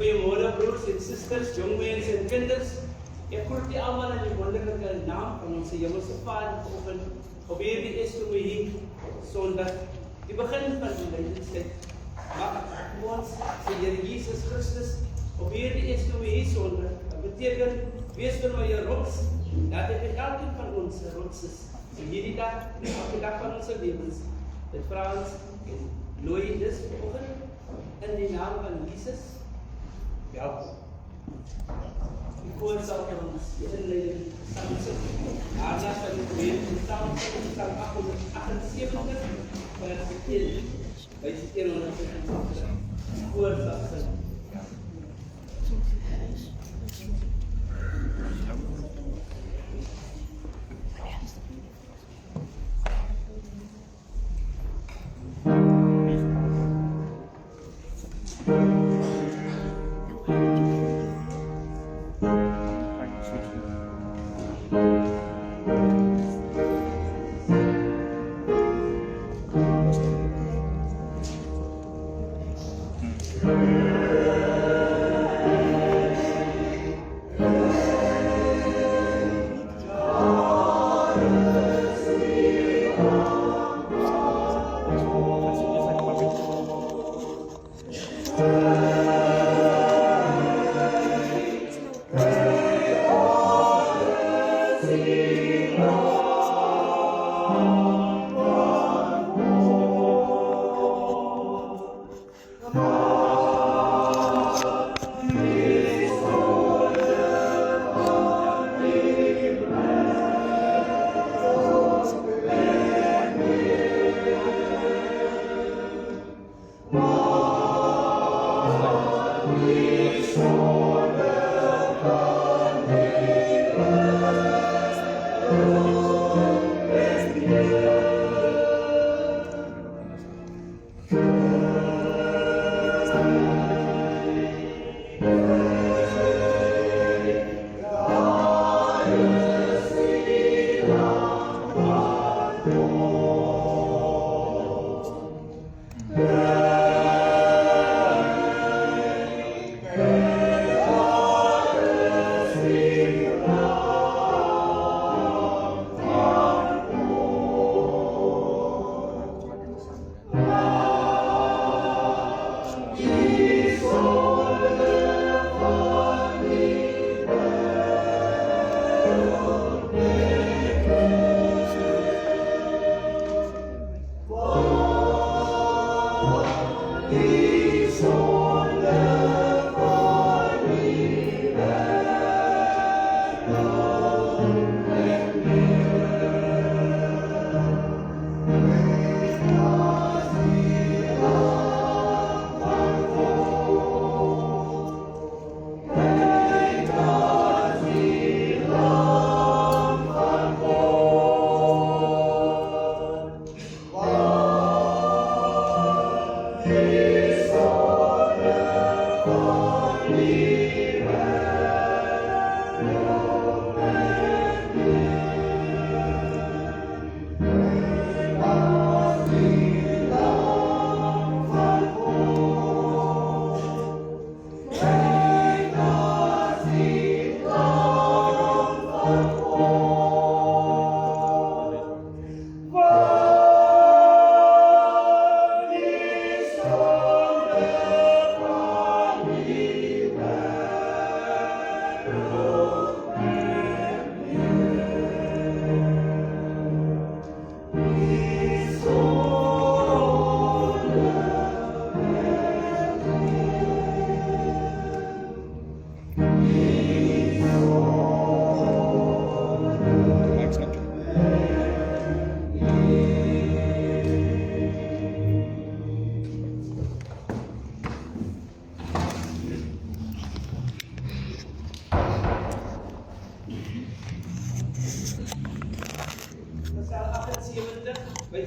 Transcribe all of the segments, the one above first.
Goeiemôre broers en susters, jong mense en kinders. Ek groet julle almal in die wonderlike naam van ons Hemelse Vader vanoggend op hierdie Estomie Sondag, die begin van die lydenstyd. Mag ons se Here Jesus Christus op hierdie Estomie Sondag, wat beteken wees vir my 'n rots, dat ek vir elkeen van ons 'n rots is. So hierdie dag, elke dag van ons lewens, dit vra ons en nooi dis vanoggend in die naam van Jesus. Welkom. Die koor sal vir ons die inleiding saamsit. Daarna sal die gemeente saamsit, sal 878 van het verkeer, by die 180 koor sal sit.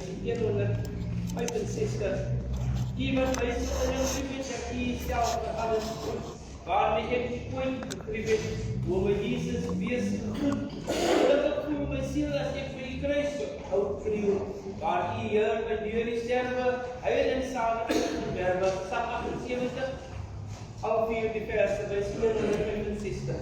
165. Die wat luister in jou privilege, dat jy self vir alles goed. Waarmee ek die point privilege, hoe my Jesus wees goed. Dat ek voel my siel as ek vir die kruis houd vir jou. Waar jy Heer by deur die sterwe, huil en saligheid in verwe, Psalm 78, al 4 die verse, by 165.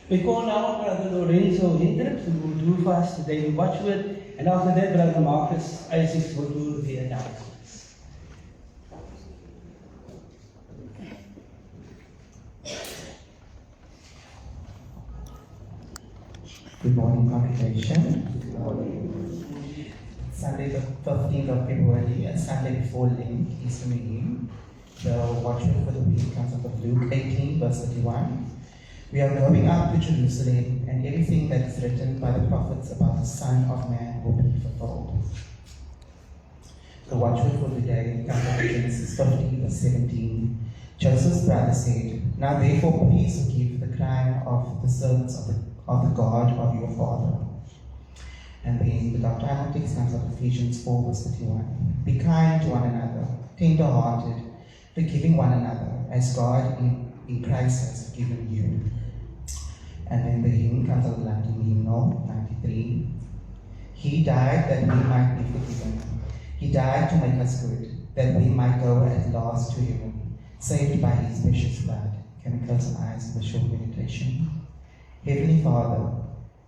We call now Brother Lorenzo Hendricks, who will do for us the daily watchword, and after that, Brother Marcus Isaacs will do the announcements. Good morning, congregation. Sunday the 15th of February, a Sunday before Lent, Easter Eve. The watchword for the week comes out of Luke 18, verse 31. We are going up to Jerusalem, and everything that is written by the prophets about the Son of Man will be fulfilled. The watchword for the day comes out of Genesis 50, verse 17. Joseph's brother said, "Now therefore please forgive the crime of the servants of the God of your father." And then the doctrinal text comes out of Ephesians 4, verse 31. Be kind to one another, tender-hearted, forgiving one another, as God in Christ has forgiven you. And then the hymn comes out of Latin hymnal 93. He died that we might be forgiven. He died to make us good, that we might go at last to heaven, saved by his precious blood. Can we close our eyes for the short meditation? Heavenly Father,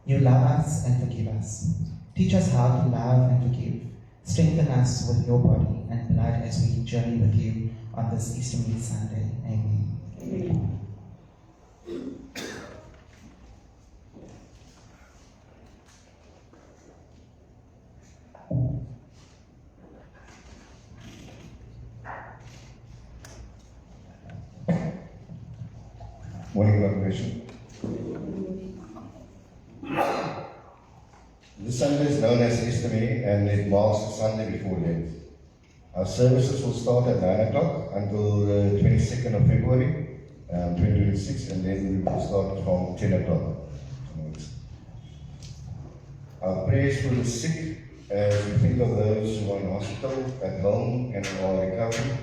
you love us and forgive us. Teach us how to love and forgive. Strengthen us with your body and blood as we journey with you on this Easter Eve Sunday. Amen. Amen. Morning, congregation. This Sunday is known as Easter Eve, and it marks the Sunday before Lent. Our services will start at 9 o'clock until the 22nd of February 2026, and then we will start from 10 o'clock. Our prayers for the sick, as we think of those who are in hospital, at home, and are recovering.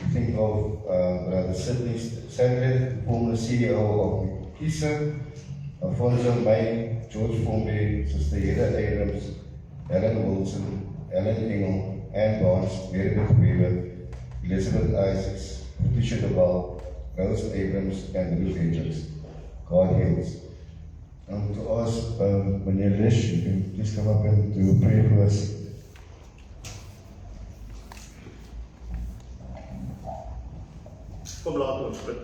We think of Brother Sidney Sandler, former CEO of KISA, Alfonso May, George Formby, Sister Heather Abrams, Helen Wilson, Ellen Engel, Anne Barnes, Meredith Weaver, Elizabeth Isaacs, Patricia DeVal, Rose Abrams, and Ruth Hendricks. God heals. To ask Meneer Lish, you can please come up and do a prayer for us. Kom laat ons bid.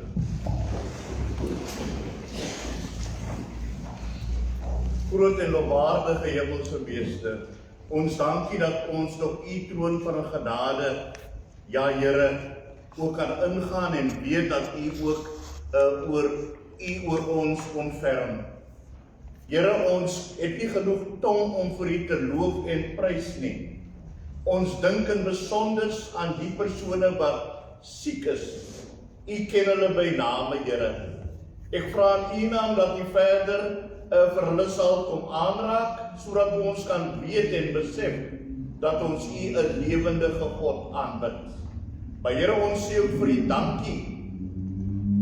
Groot en lofwaardige hemelse Meester, ons dankie dat ons op u troon van genade, ja Here, ook kan ingaan en weet dat u ook oor ons ontferm. Here, ons het nie genoeg tong om vir u te loof en prys nie. Ons dink in besonder aan die persone wat siek is. U ken hulle by name, Here. Ek vra in u naam dat u verder vir hulle sal kom aanraak, sodat ons kan weet en besef dat ons u 'n lewendige God aanbid. Maar Here, ons sê ook vir u dankie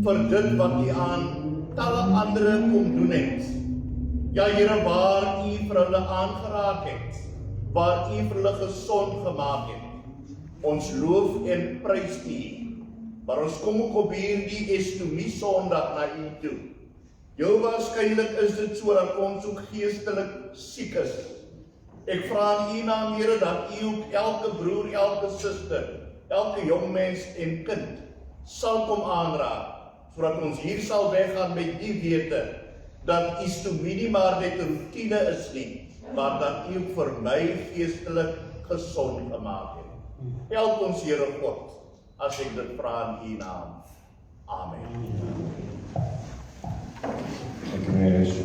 vir dit wat u aan talle ander kom doen het. Ja Here, waar u vir hulle aangeraak het, waar u vir hulle gesond gemaak het. Ons loof en prys u. Maar ons kom ook op hierdie Estomie Sondag na u toe. Heel waarskynlik is dit so dat ons ook geestelik siek is. Ek vra in u naam, Here, dat u ook elke broer, elke suster, elke jong mens en kind sal kom aanraak, sodat ons hier sal weggaan met die wete dat Estomie nie maar net 'n routine is nie, maar dat u ook vir my geestelik gesond gemaak het. Help ons, Here God, as ek dit vra in u naam. Amen. Thank you, Meneer Lish.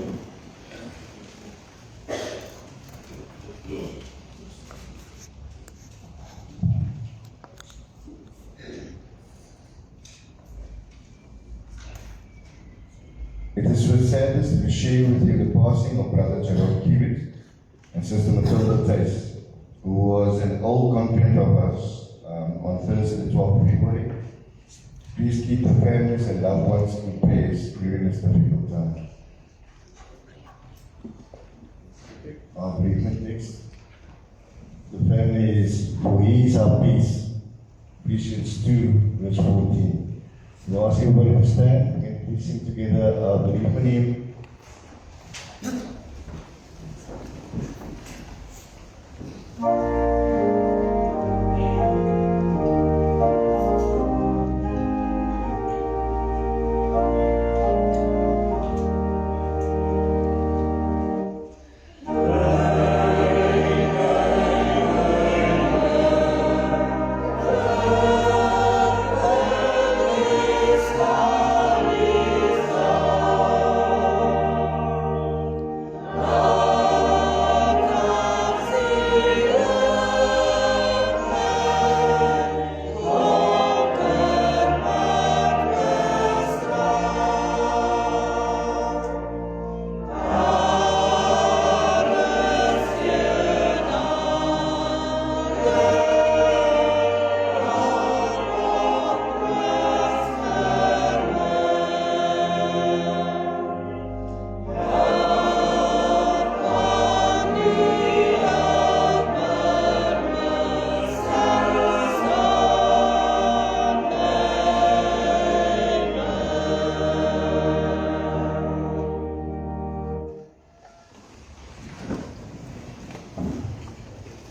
It is with sadness that we share with you the passing of Brother Gerard Kiewit and Sister Matilda Theys, who was an old confidant of us on Thursday the 12th of February. Please keep the families and loved ones in prayers during this difficult time. Our bereavement text. The family is, for he is our peace. Ephesians 2, verse 14. We ask everybody to stand and please sing together our bereavement hymn.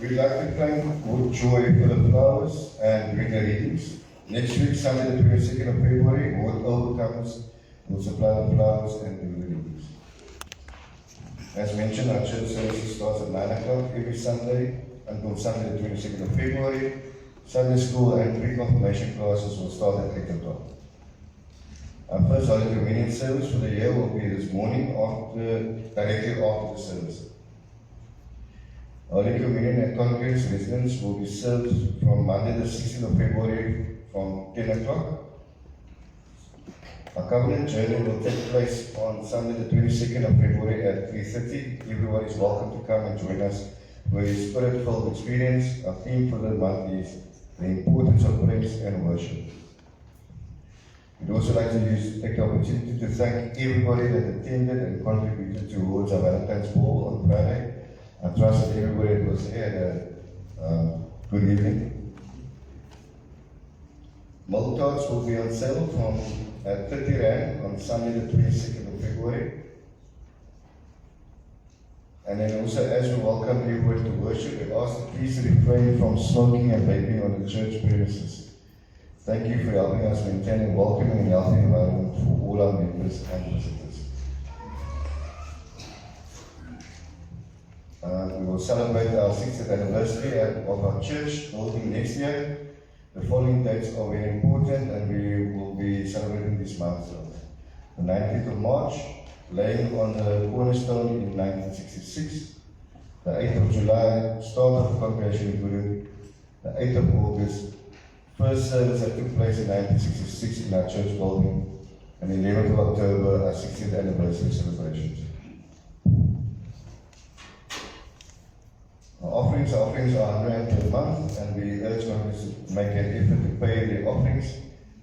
We'd like to thank Wood Joy for the flowers and bring the readings. Next week, Sunday the 22nd of February, Wood Overcomers will supply the flowers and do the readings. As mentioned, our church service starts at 9 o'clock every Sunday until Sunday the 22nd of February. Sunday school and pre-confirmation classes will start at 8 o'clock. Our first Holy Communion service for the year will be this morning directly after the service. Holy Communion at Congress residence will be served from Monday the 16th of February from 10 o'clock. Our covenant journey will take place on Sunday the 22nd of February at 3:30. Everyone is welcome to come and join us for a spirit-filled experience. Our theme for the month is the importance of praise and worship. We'd also like to take the opportunity to thank everybody that attended and contributed towards our Valentine's Ball on Friday. I trust that everybody that was there had a good evening. Milk tarts will be on sale at 30 Rand on Sunday the 22nd of February. And then also, as we welcome everybody to worship, we ask that please refrain from smoking and vaping on the church premises. Thank you for helping us maintain a welcoming and healthy environment for all our members and visitors. We will celebrate our 60th anniversary of our church building next year. The following dates are very important and we will be celebrating these milestones. The 19th of March, laying on the cornerstone in 1966. The 8th of July, start of the congregation in Guru. The 8th of August, first service that took place in 1966 in our church building. And the 11th of October, our 60th anniversary celebrations. Our offerings are £100 per month, and we urge members to make an effort to pay their offerings.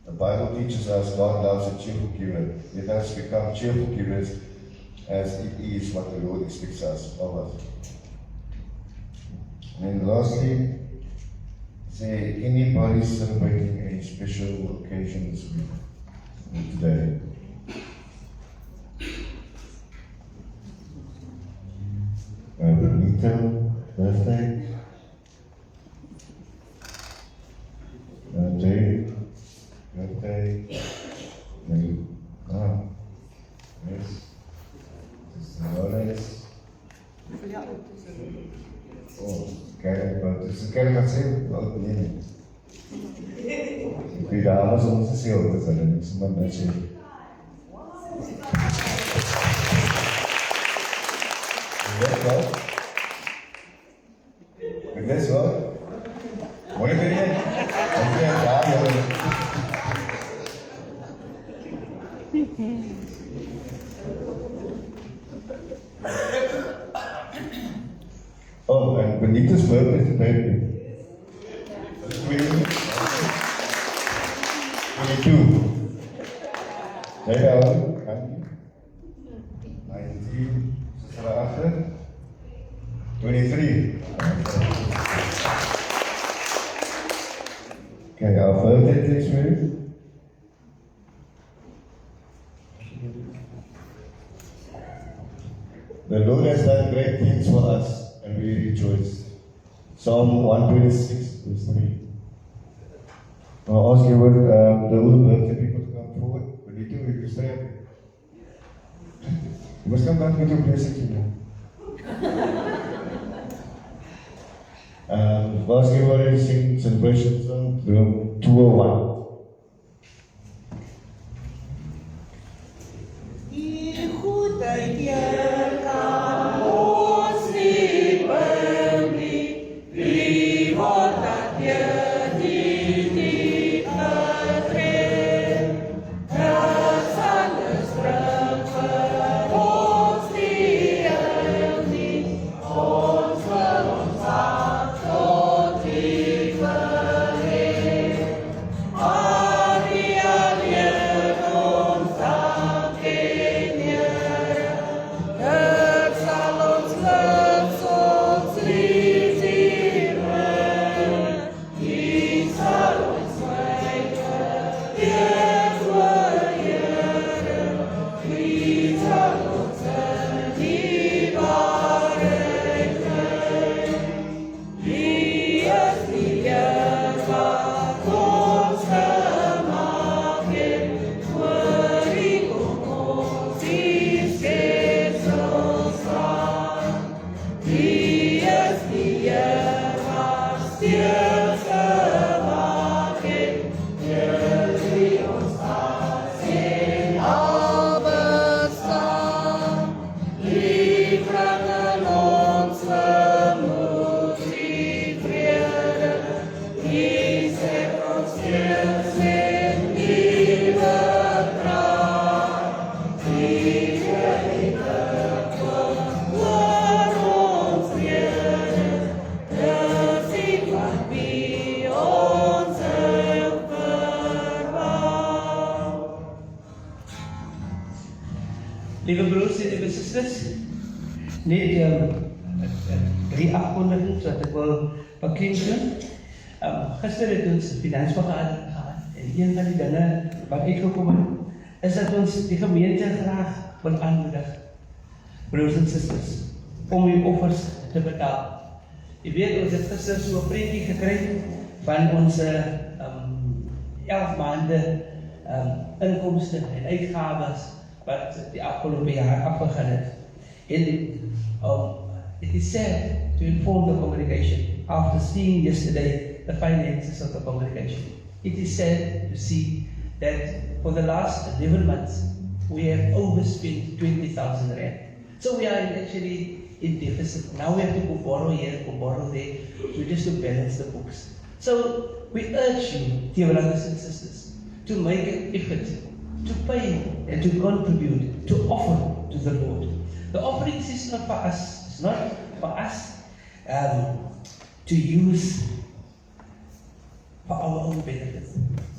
The Bible teaches us God loves a cheerful giver. Let us become cheerful givers, as it is what the Lord expects of us. And then lastly, is there anybody celebrating a special occasion this week, today? Benito, birthday. Jay, birthday. Yes. Dolores. Oh, quero fazer o menino. Cuidamos uns dos outros, né? Isso manda gente. Guess what? What if it is? Oh, and Benito's birthday today. 22. Jayda, 19. After 23. Okay, our birthday takes me. The Lord has done great things for us, and we rejoice. Psalm 126, verse 3. I'll ask you the older birthday people to come forward. But you do, you stand. You must come back with your blessing to me. I'll ask everybody to sing celebration song, room 201. Lieve broers en lieve susters, net 3 afkondigings wat ek wil bekend doen. Gister het ons finansvergadering gehad en een van die dinge wat uitgekom het, is dat ons die gemeente graag wil aanmoedig, broers en susters, om die offers te betaal. Jy weet, ons het gister so 'n prentjie gekry van ons 11 maande inkomste en uitgawes wat die afgelope jaar afgegaan het. And it is sad to inform the congregation, after seeing yesterday the finances of the congregation, it is sad to see that for the last 11 months, we have overspent 20,000 rand. So we are actually in deficit. Now we have to go borrow here, go borrow there, just to balance the books. So we urge you, dear brothers and sisters, to make an effort to pay and to contribute, to offer to the Lord. The offerings is not for us, it's not for us to use for our own benefit.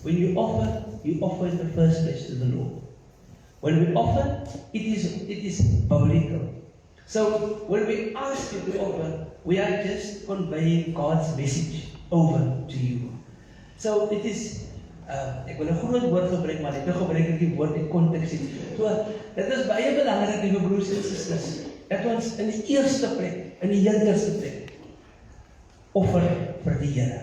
When you offer in the first place to the Lord. When we offer, it is biblical. So when we ask you to offer, we are just conveying God's message over to you. So it is ek wil 'n groot woord gebruik, maar ek gebruik die woord in konteks. So, dit is baie belangrik, lieve broers en susters, dat ons in die eerste plek, in die eerste plek, offer vir die Here.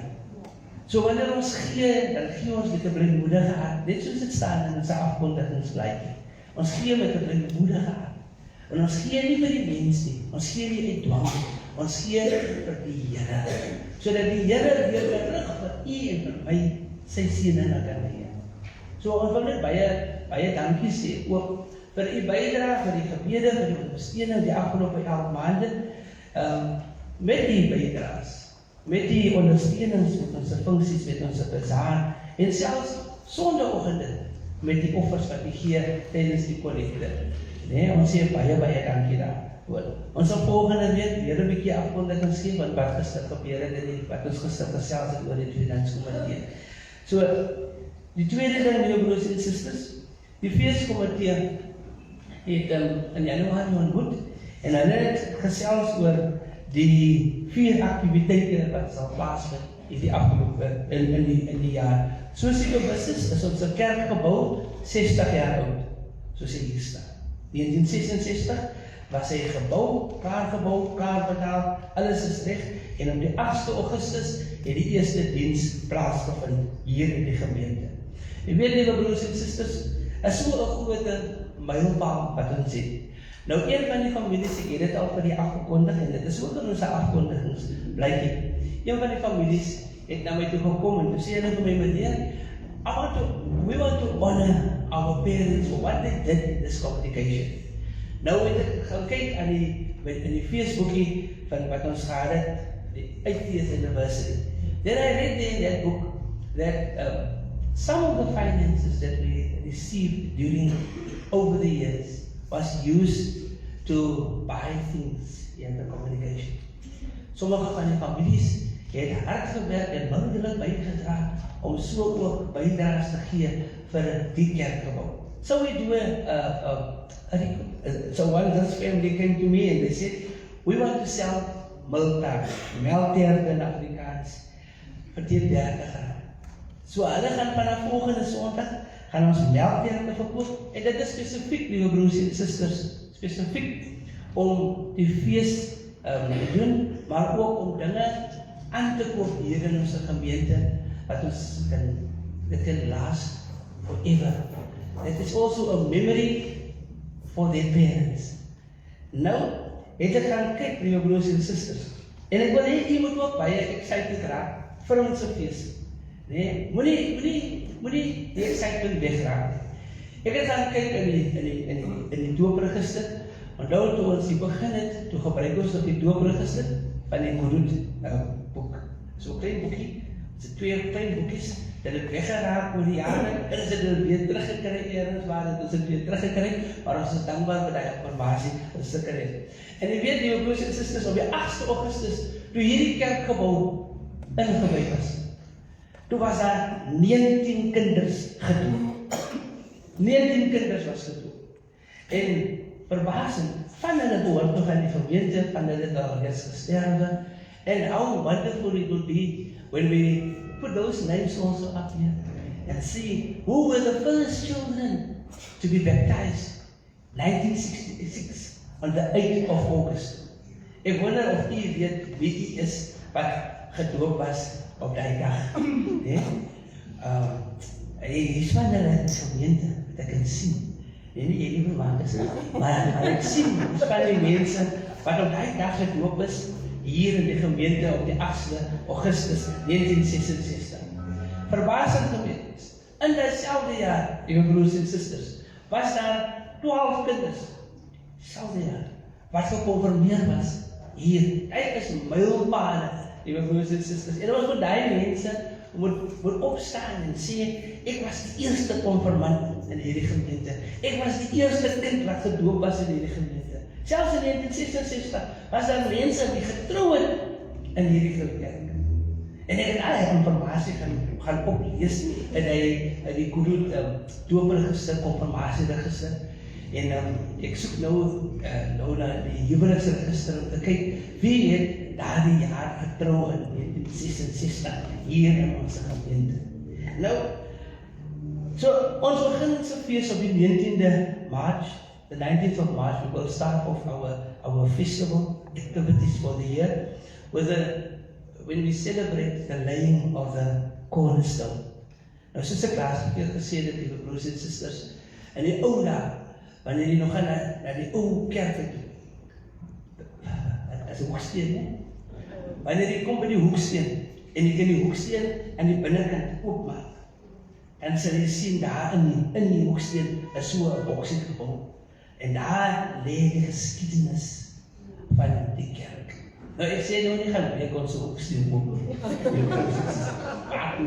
So wanneer ons gee, dan gee ons met 'n blydmoedige hart, net soos dit staan in ons afkondigingsblaadjie. Ons gee met 'n blydmoedige hart. En ons gee nie vir die mens nie, ons gee nie uit dwang nie, ons gee vir die Here. Sodat die Here weer terug vir u en vir my sy seëning kan gee. So ons wil net baie dankie sê ook vir u bydrae, vir die gebede, vir die ondersteuning die afgelope 11 maande. Met die bydraes, met die ondersteunings, met ons funksies, met ons bazaar en selfs sonderoggende met die offers wat u gee tydens die kollekte. Nee, ons sê baie dankie daarvoor. Ons sal volgende week weer 'n bietjie afkondigings gee van wat gister gebeur het en wat ons gister gesels het oor die finanskomitee. So, die tweede ding, meneer broers en susters, die feeskomitee het in Januarie ontmoet en hulle het gesels oor die 4 aktiwiteite wat sal plaasvind in die afgelope in die jaar. Soos die bewus is ons kerkgebou 60 jaar oud, soos hier staan. 1966 was hy gebou, klaar betaal, alles is reg, en op die 8 Augustus het die eerste diens plaasgevind hier in die gemeente. Jy weet, lieve broers en susters, is so 'n groot mylpaal wat ons het. Nou, een van die families, ek het dit al vir die afgekondig, en dit is ook in ons afkondigingsblaadjie. Een van die families het na my toe gekom en toe sê hulle vir my, meneer, we want to honor our parents for what they did in this congregation. Nou het ek gaan kyk aan die Facebookie van wat ons gehad het, die 80th anniversary. Then I read in that book that some of the finances that we received over the years was used to buy things in the congregation. Sommige van die families het hard gewerk en mondelik bygedra om so ook bydraes te gee vir die kerkgebou. So we do so one of those family came to me and they said, we want to sell melktert in Afrikaans vir teen 30 rand. So hulle gaan vanaf volgende Sondag gaan ons melkterte verkoop en dit is spesifiek, lieve broers en susters, spesifiek om die fees te doen, maar ook om dinge aan te koop hier in ons gemeente wat ons can last forever. That is also a memory for their parents. Nou, het ek gaan kyk, lieve broers en susters, en ek wil hê, jy moet ook baie excited raak vir ons fees. Nee, moenie die excitement wegraak. Ek het gaan kyk in die doopregister, onthou toe ons die begin het, toe gebruik ons op die doopregister van die Korut boek. So 'n klein boekie, so 2 klein boekies, Dat het weggeraakt oor die jare, en is het weer teruggekry ergens waar, het is het weer teruggekry, maar ons is dankbaar vir die informasie gesikkerheid. En jy weet, die broers en susters, op die 8 Augustus, toe hierdie kerkgebou ingewy was, toe was daar 19 kinders gedoop. 19 kinders was gedoop. En verbasend, van hulle behoort nog aan die gemeente, van hulle het al reeds gesterwe. And how wonderful it would be when we put those names also up here and see who were the first children to be baptized. 1966, on the 8th of August. Ek wonder of u weet wie u is wat gedoop was op die dag. Hy is van hulle gemeente, wat ek kan sien. Nie die verwant is, maar ek sien, is van die mense wat op die dag gedoop is, hier in die gemeente op die 8 Augustus 1966. Verbasend geweest. In datzelfde jaar, die broers en susters, was daar 12 kinders, datzelfde jaar, wat geconfirmeerd was, hier. Dit is mylpale, die broers en susters. En ons moet die mense moet opstaan en sê, ek was die eerste confirmant in hierdie gemeente. Ek was die eerste kind wat gedoop was in hierdie gemeente. Selfs in 1966 was daar mense die getrou het in hierdie kerk. En ek het al die informasie gaan oplees in die Koeroet doopregister, confirmatieregister. En ek soek nou na die huweliksregister om te kyk wie het daardie jaar getrou in 1966 hier in ons gemeente. Nou, so ons begin se fees op die 19de March. The 19th of March, we will start off our festival activities for the year when we celebrate the laying of the cornerstone. Nou, soos ek laatst keer gesê het, die broers en susters, in die ou dae, wanneer jy nog gaan na die ou kerk toe, as 'n hoeksteen, ne? Wanneer jy kom by die hoeksteen, en jy kan die hoeksteen aan die binnekant oopmaak, dan sal jy sien daar in die hoeksteen is so 'n boksie gebou. En daar lê die geskiedenis van die kerk. Nou ek sê nou nie gaan week ons hoeksteen oop nie.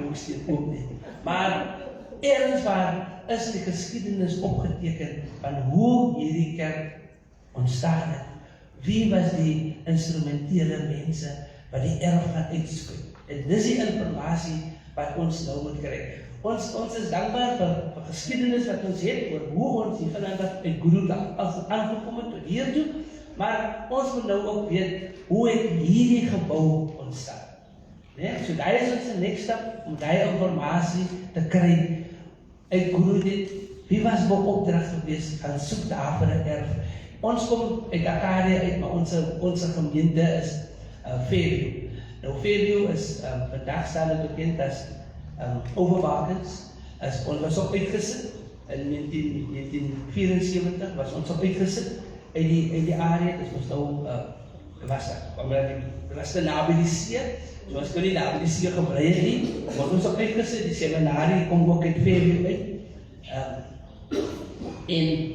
Hoeksteen oop nie. Maar ergens waar is die geskiedenis opgeteken van hoe hierdie kerk ontstaan het. Wie was die instrumentele mense wat die erf gaan uitspreek? En dis die informasie wat ons nou moet kry. Ons is dankbaar vir geskiedenis wat ons het, oor hoe ons hier vanaf uit Koeroet aangekom het tot hier toe, maar ons moet nou ook weet, hoe het hierdie gebou ontstaan. So daar is ons next stap, om die informatie te kry uit Koeroet. Wie was opdracht geweest, gaan soek daar vir 'n erf. Ons kom uit Akaria uit, maar onze gemeente is Fairview. Nou Fairview is, vandag staan het bekend as Overwakens. Ons was ook uitgesit, in 1974 was ons ook uitgesit uit die area, dus ons nou, was te nabiliseer, so ons kon nie nabiliseer gebruik nie, maar ons ook uitgesit, die seminarie kom ook uit Fairview uit, en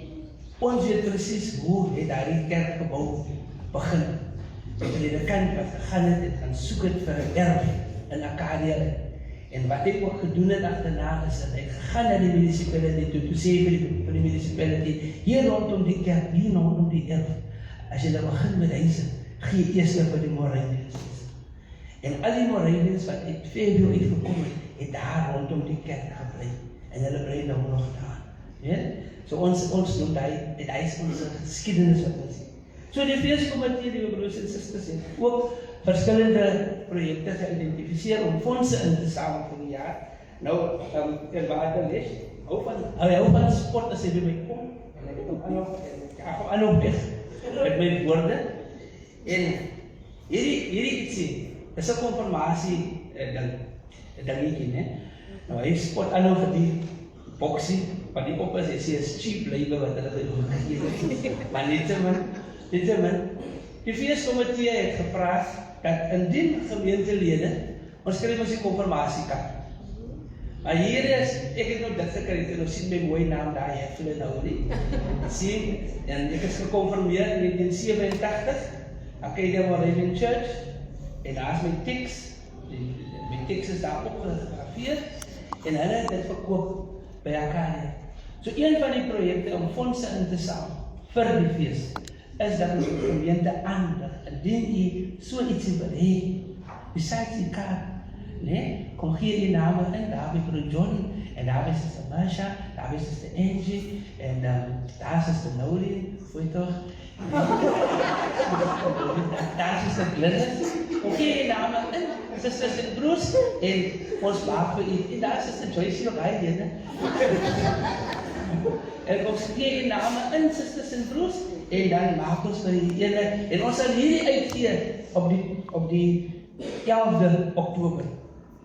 ons weet precies hoe het daar die kerkgebouw begin. Met die kant wat gegaan het, gaan soek het vir 'n erf in Akaria. En wat ek ook gedoen het achterna is, dat ek gegaan na die municipality toe sê vir die municipality, hier rondom die kerk, hier rondom die erf, as jy nou begin met huise, gee eers vir die Moravians. En al die Moravians wat uit Fairview uitgekom het daar rondom die kerk gebly. En hulle bly nou nog daar. Weet? So ons doen dit is onze geskiedenis wat ons sien. So die feeskomitee, die broers en susters, het ook verskillende projekte geïdentifiseer om fondse in te samel vir die jaar. Nou, in Waterles, hou van sport as hy by my kom, en ek het hom aanhou weg met my woorde. En hierdie ietsie, is 'n konfirmasie dingetjie, né? Nou hy sport aanhou vir die boksie, wat die op is, hy sê is cheap labor wat hulle gegee het. Maar nietemin, die feeskomitee het gevraag dat indien gemeentelede, ons skryf ons die konfirmasiekaart. Maar hier is, ek het nou dit gekry, en ons sien my mooi naam daar, Hefle nou nie. Sien, en ek is geconfirmeerd in 1987, Acadia Moravian Church, en daar is my tekst, my tekst is daar opgegrafeerd, en hulle het dit verkoop by Arcadia. So een van die projekte om fondse in te samel vir die fees is dat ons die gemeente aandig. Indien u so ietsie wil hê, besides die kaart, nee, kom gee die name in, daar heb ik broer Johnny, en daar is Sister Marsha, daar is Sister Angie, en daar is Sister Noli, voel je toch? Daar is Sister Glennis, kom gee die name in, Sister Bruce, en ons maak vir u, en daar is Sister Joyce ook hy, hè? En ons gee die name in, Sister St. Bruce, en dan maak ons vir die ene, en ons sal hierdie uitgee op die 11de Oktober.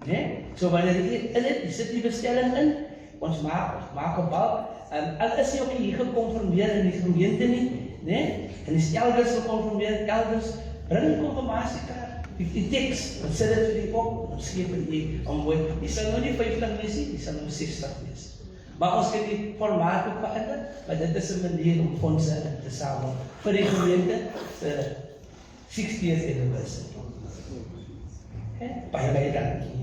Nee? So wanneer jy in het, jy sit die bestelling in, ons maak een bal, al is jy ook hier geconformeer in die gemeente nie, nee? En is elders geconformeer, elders, bring die confirmatiekaart, die tekst, wat sit het vir die op, ons geef het die omwooi, die sal nou nie 50 wees nie, die sal nou 60 wees. Maar ons kan die formaat ook verander, maar dit is een manier om fondse in te samel vir die gemeente, 60th anniversary. Baie dankie.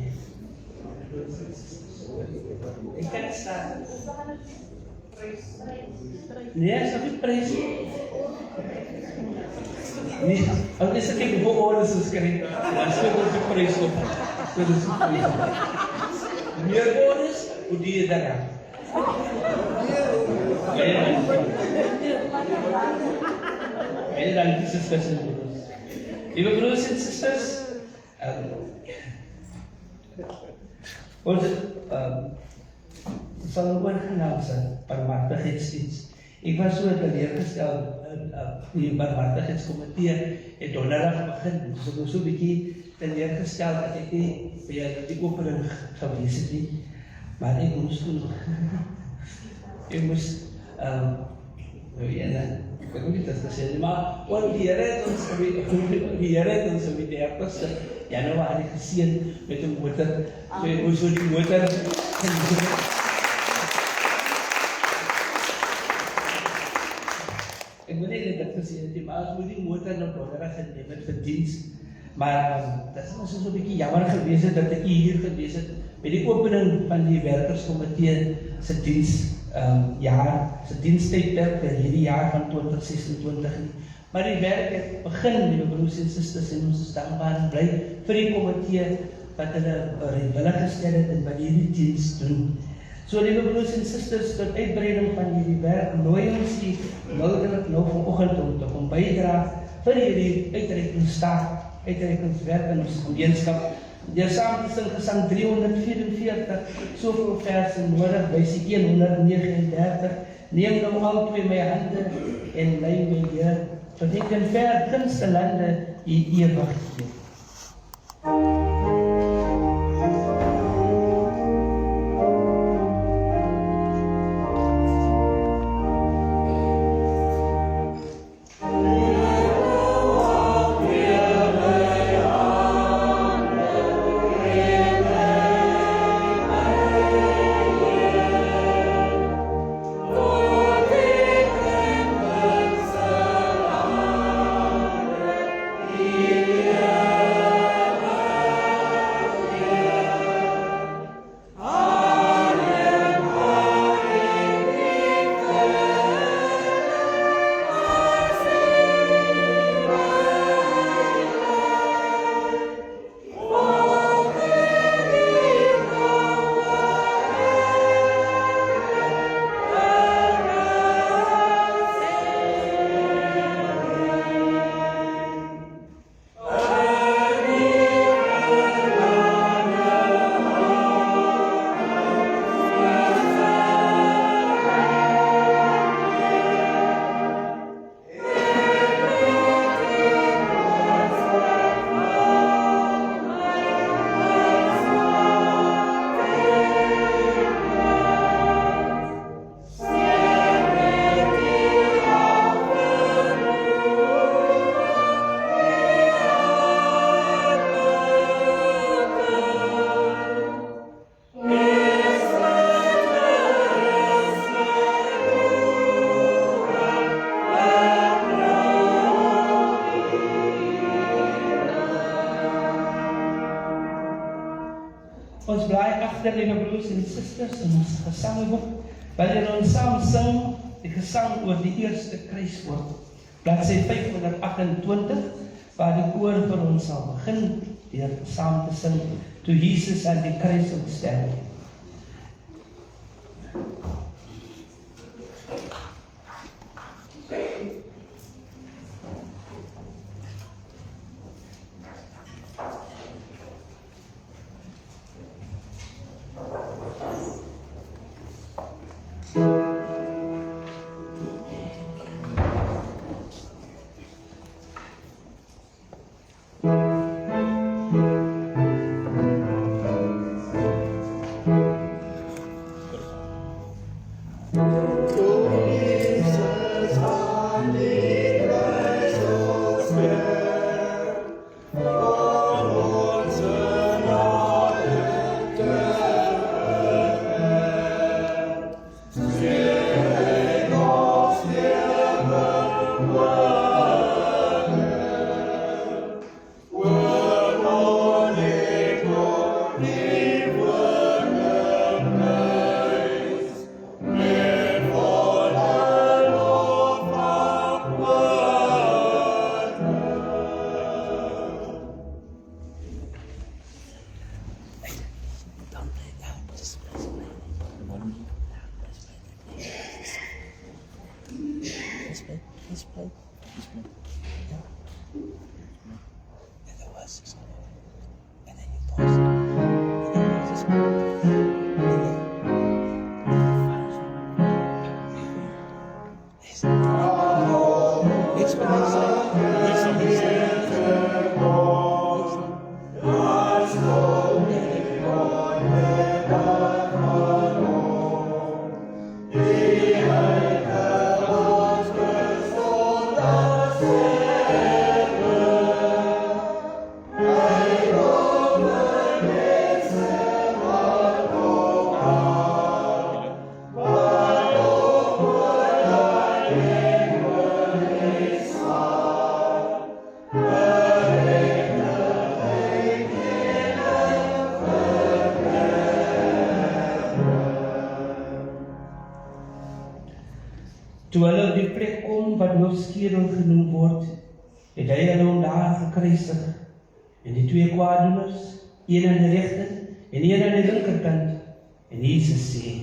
Ik kan het staan. Nee, is nog niet prijs. Nee, als is het niet voor oren zo schrijven, dan is het de prijs op. Meer oren, hoe die je daaraan? Baie dankie, sisters en broers. Lieve broers en sisters, ons sal oorgenaam zijn barmhartigheidsdienst. Ik was so teleurgesteld, die barmhartigheidskomitee het donderdag begin, dus ek was so 'n bietjie teleurgesteld dat ek nie by die opening gewees het nie, maar ek moes toen, ek moes, ek weet nie dit gesê nie, maar die Here het ons op die 30ste Januarie geseën met 'n motor, so ek moes so die motor ek moet nie dit gesê het, maar ons moet die motor nou donderdag geneem het vir diens, maar dit is ons so 'n bietjie jammer gewees het dat ek hier gewees het by die opening van die werkerskomitee se diens se dienstydperk vir hierdie jaar van 2026 nie. Maar die werk het begin, liewe broers en susters, en ons is dankbaar en bly vir die komitee wat hulle vrywillig gestel het en wat hierdie diens doen. So liewe broers en susters, tot uitbreiding van hierdie werk, nooi ons die nodig nou vanoggend om te kom bydra vir hierdie uitreikingswerk in ons gemeenskap. Deur saam te sing gesang 344, soveel verse nodig, wysie 139, neem nou al twee my hande en lei my Heer, tot ek in ver gunste lande u ewig gee. Yeah. agter, lieve broers en susters, in ons gesangboek, wanneer ons saam sing die gesang oor die eerste kruiswoord, bladsy 528, waar die koor vir ons sal begin deur saam te sing toe Jesus aan die kruis ontstel. Toe hulle op die plek kom wat Loofskerel genoem word, het hy hulle om daar gekruisig, en die twee kwaaddoeners, een aan die regter en een aan die linkerkant, en Jesus sê,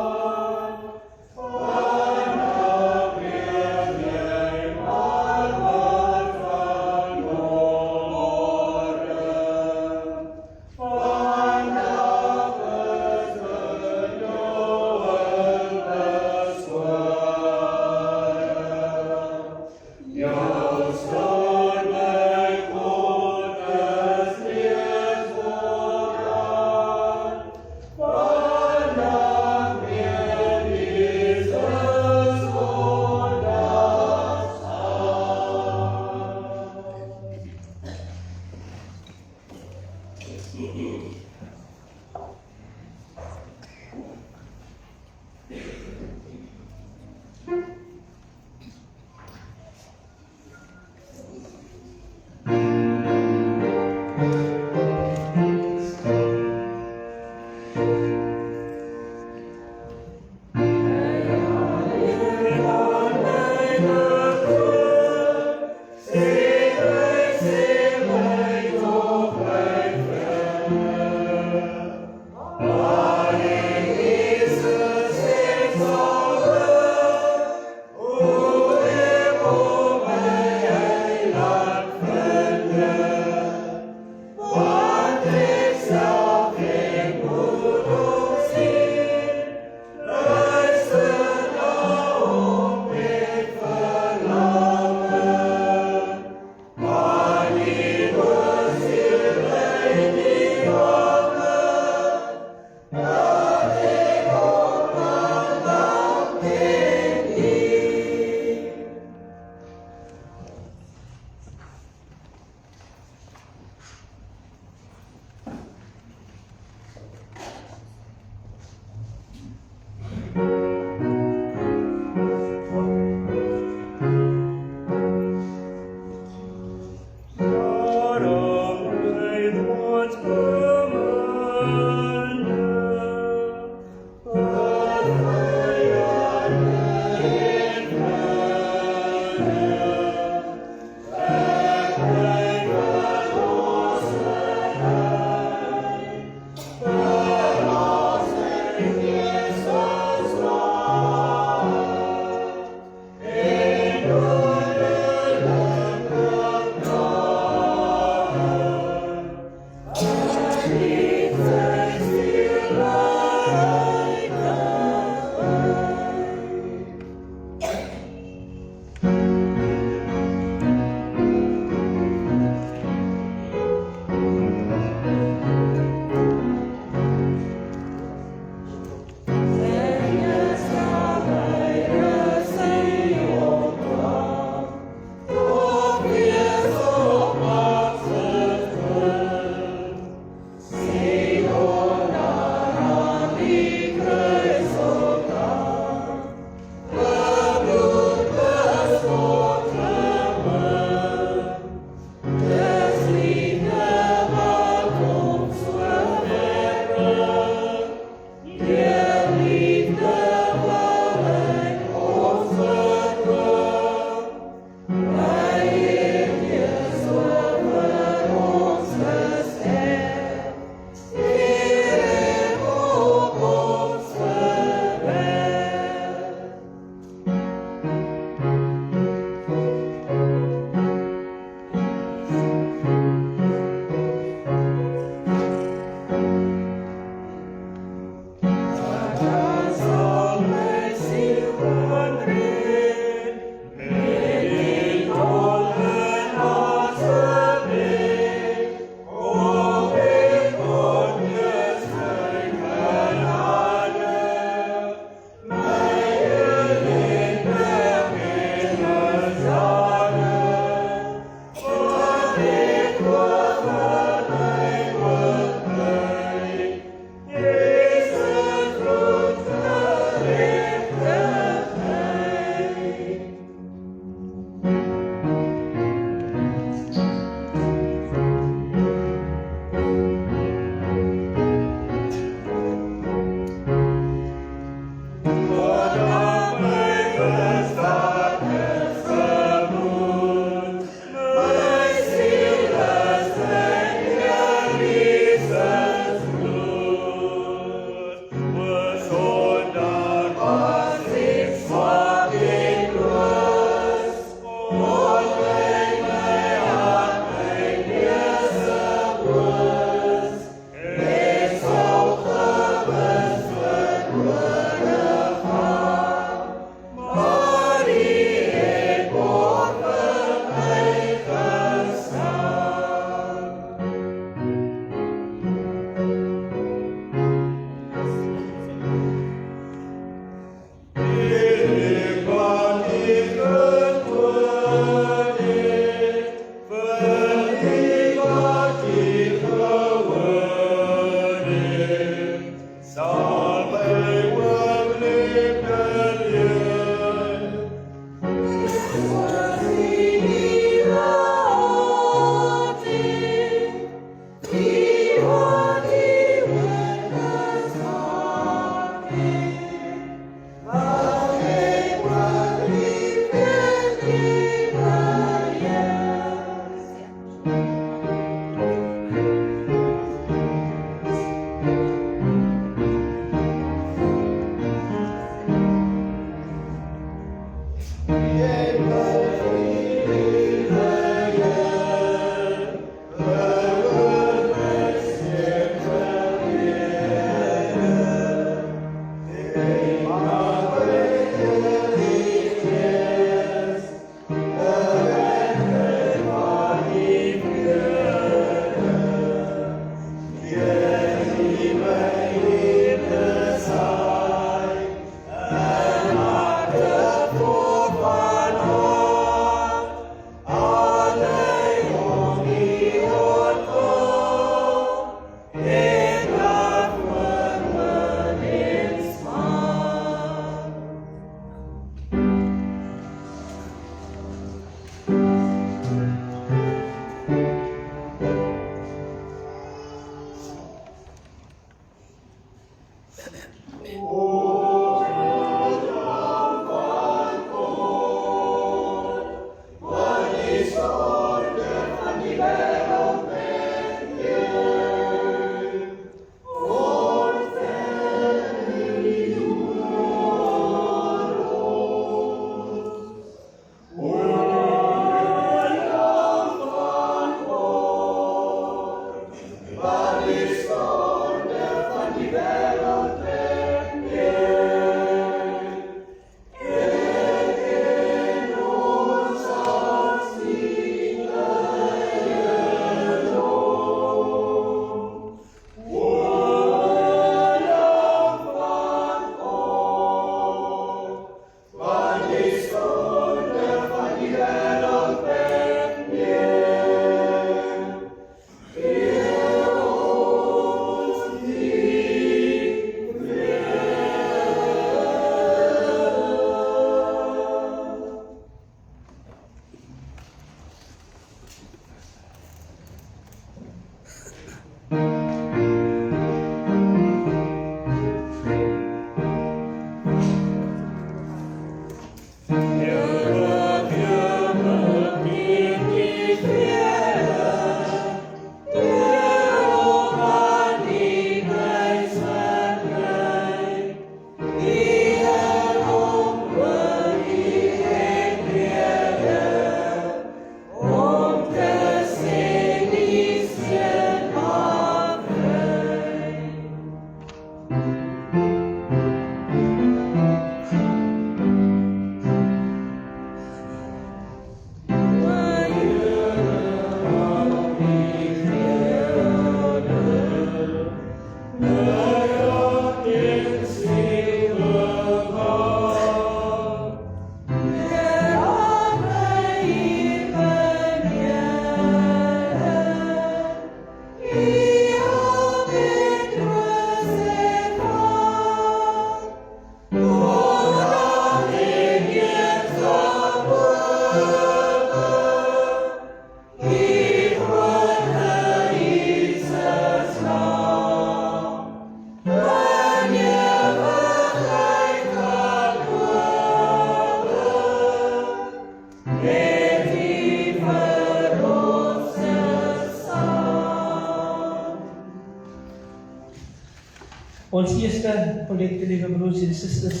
Ons eerste projecte, lieve broers en sisters,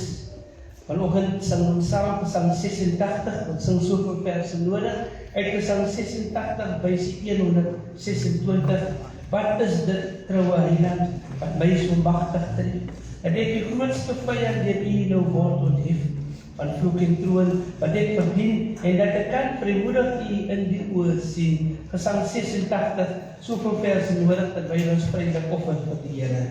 vanoggend sing ons saam Gesang 86, ons sing soveel verse nodig, uit Gesang 86 versie 126. Wat is dit, troue heiland, wat my so magtig tref? Dat ek die grootste vyand deur U nou word onthef, van vloek en troon, wat ek verdien, en dat ek kan vrymoedig U in die oë sien. Gesang 86, soveel verse nodig, terwyl ons vrylik offer vir die Here.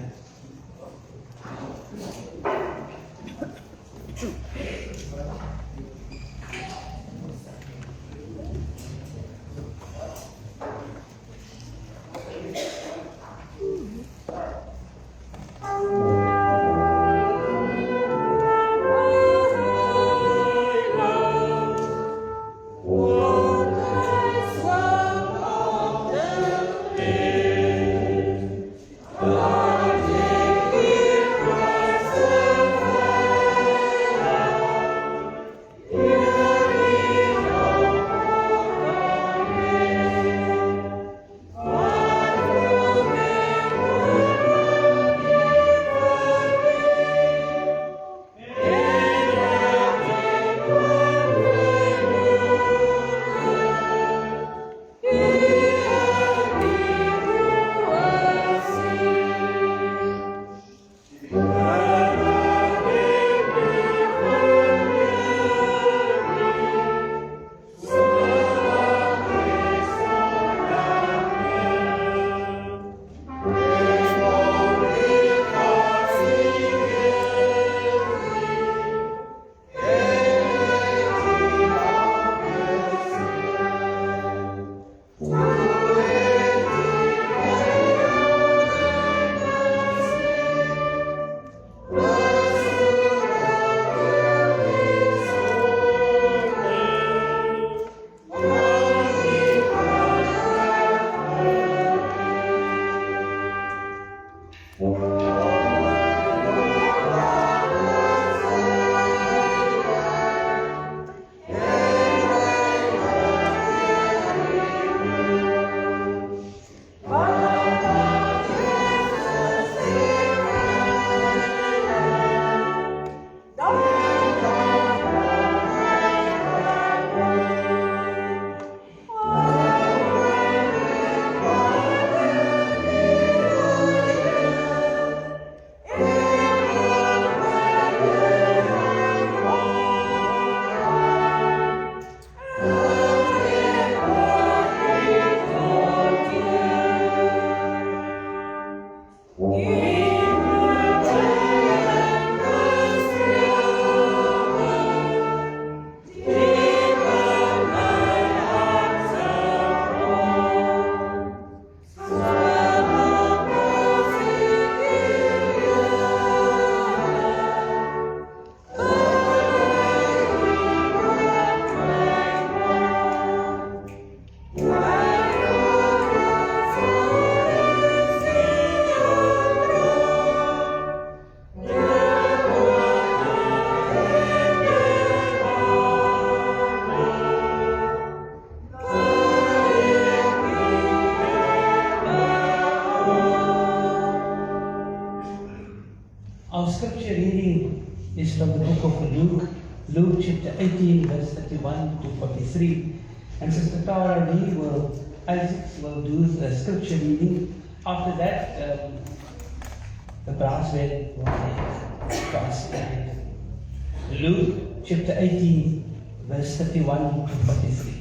Our scripture reading is from the book of Luke, Luke chapter 18, verse 31 to 43. And Sister Tara Lee Isaacs will do the scripture reading. After that, the brass band will play for us. Luke chapter 18, verse 31 to 43.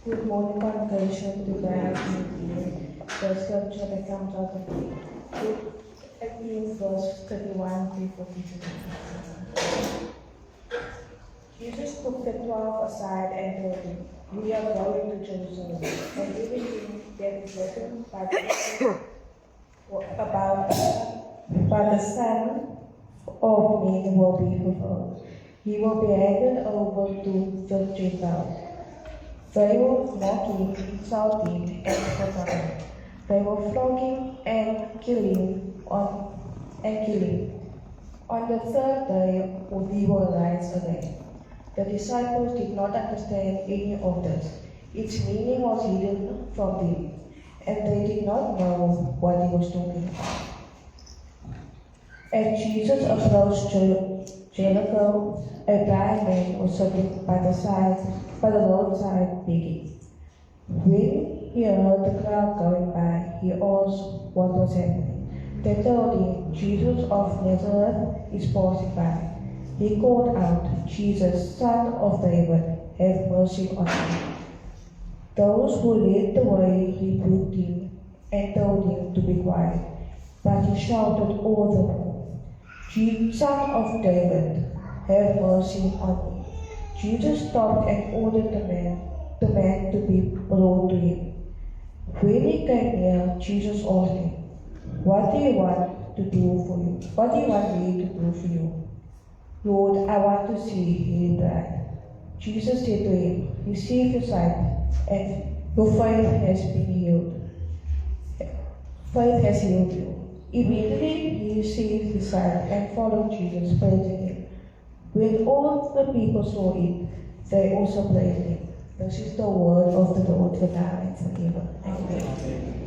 Good morning, congregation. Today the scripture that comes out of Luke 18, verse 31 to 42. Jesus took the 12 aside and told them, "We are going to Jerusalem, and everything that is written about the Son of Man will be fulfilled. He will be handed over to the Gentiles. They will mock him, insult him, and spit him. They will flog him and kill him. On On the third day, we will rise again. The disciples did not understand any of this. Its meaning was hidden from them, and they did not know what he was talking about. As Jesus approached Jericho, a blind man was sitting by the roadside begging. When he heard the crowd going by, he asked what was happening. They told him, Jesus of Nazareth is passing by. He called out, Jesus, Son of David, have mercy on me. Those who led the way rebuked him and told him to be quiet, but he shouted all the more, Son of David, have mercy on me. Jesus stopped and ordered the man to be brought to him. When he came near, Jesus asked him, What do you want to do for you? What do you want me to do for you? Lord, I want to see, he replied. Jesus said to him, Receive your sight, and your faith has been healed. Faith has healed you. Immediately he received his sight and followed Jesus, praising him. When all the people saw it, they also praised him. This is the word of the Lord for now and forever. Amen.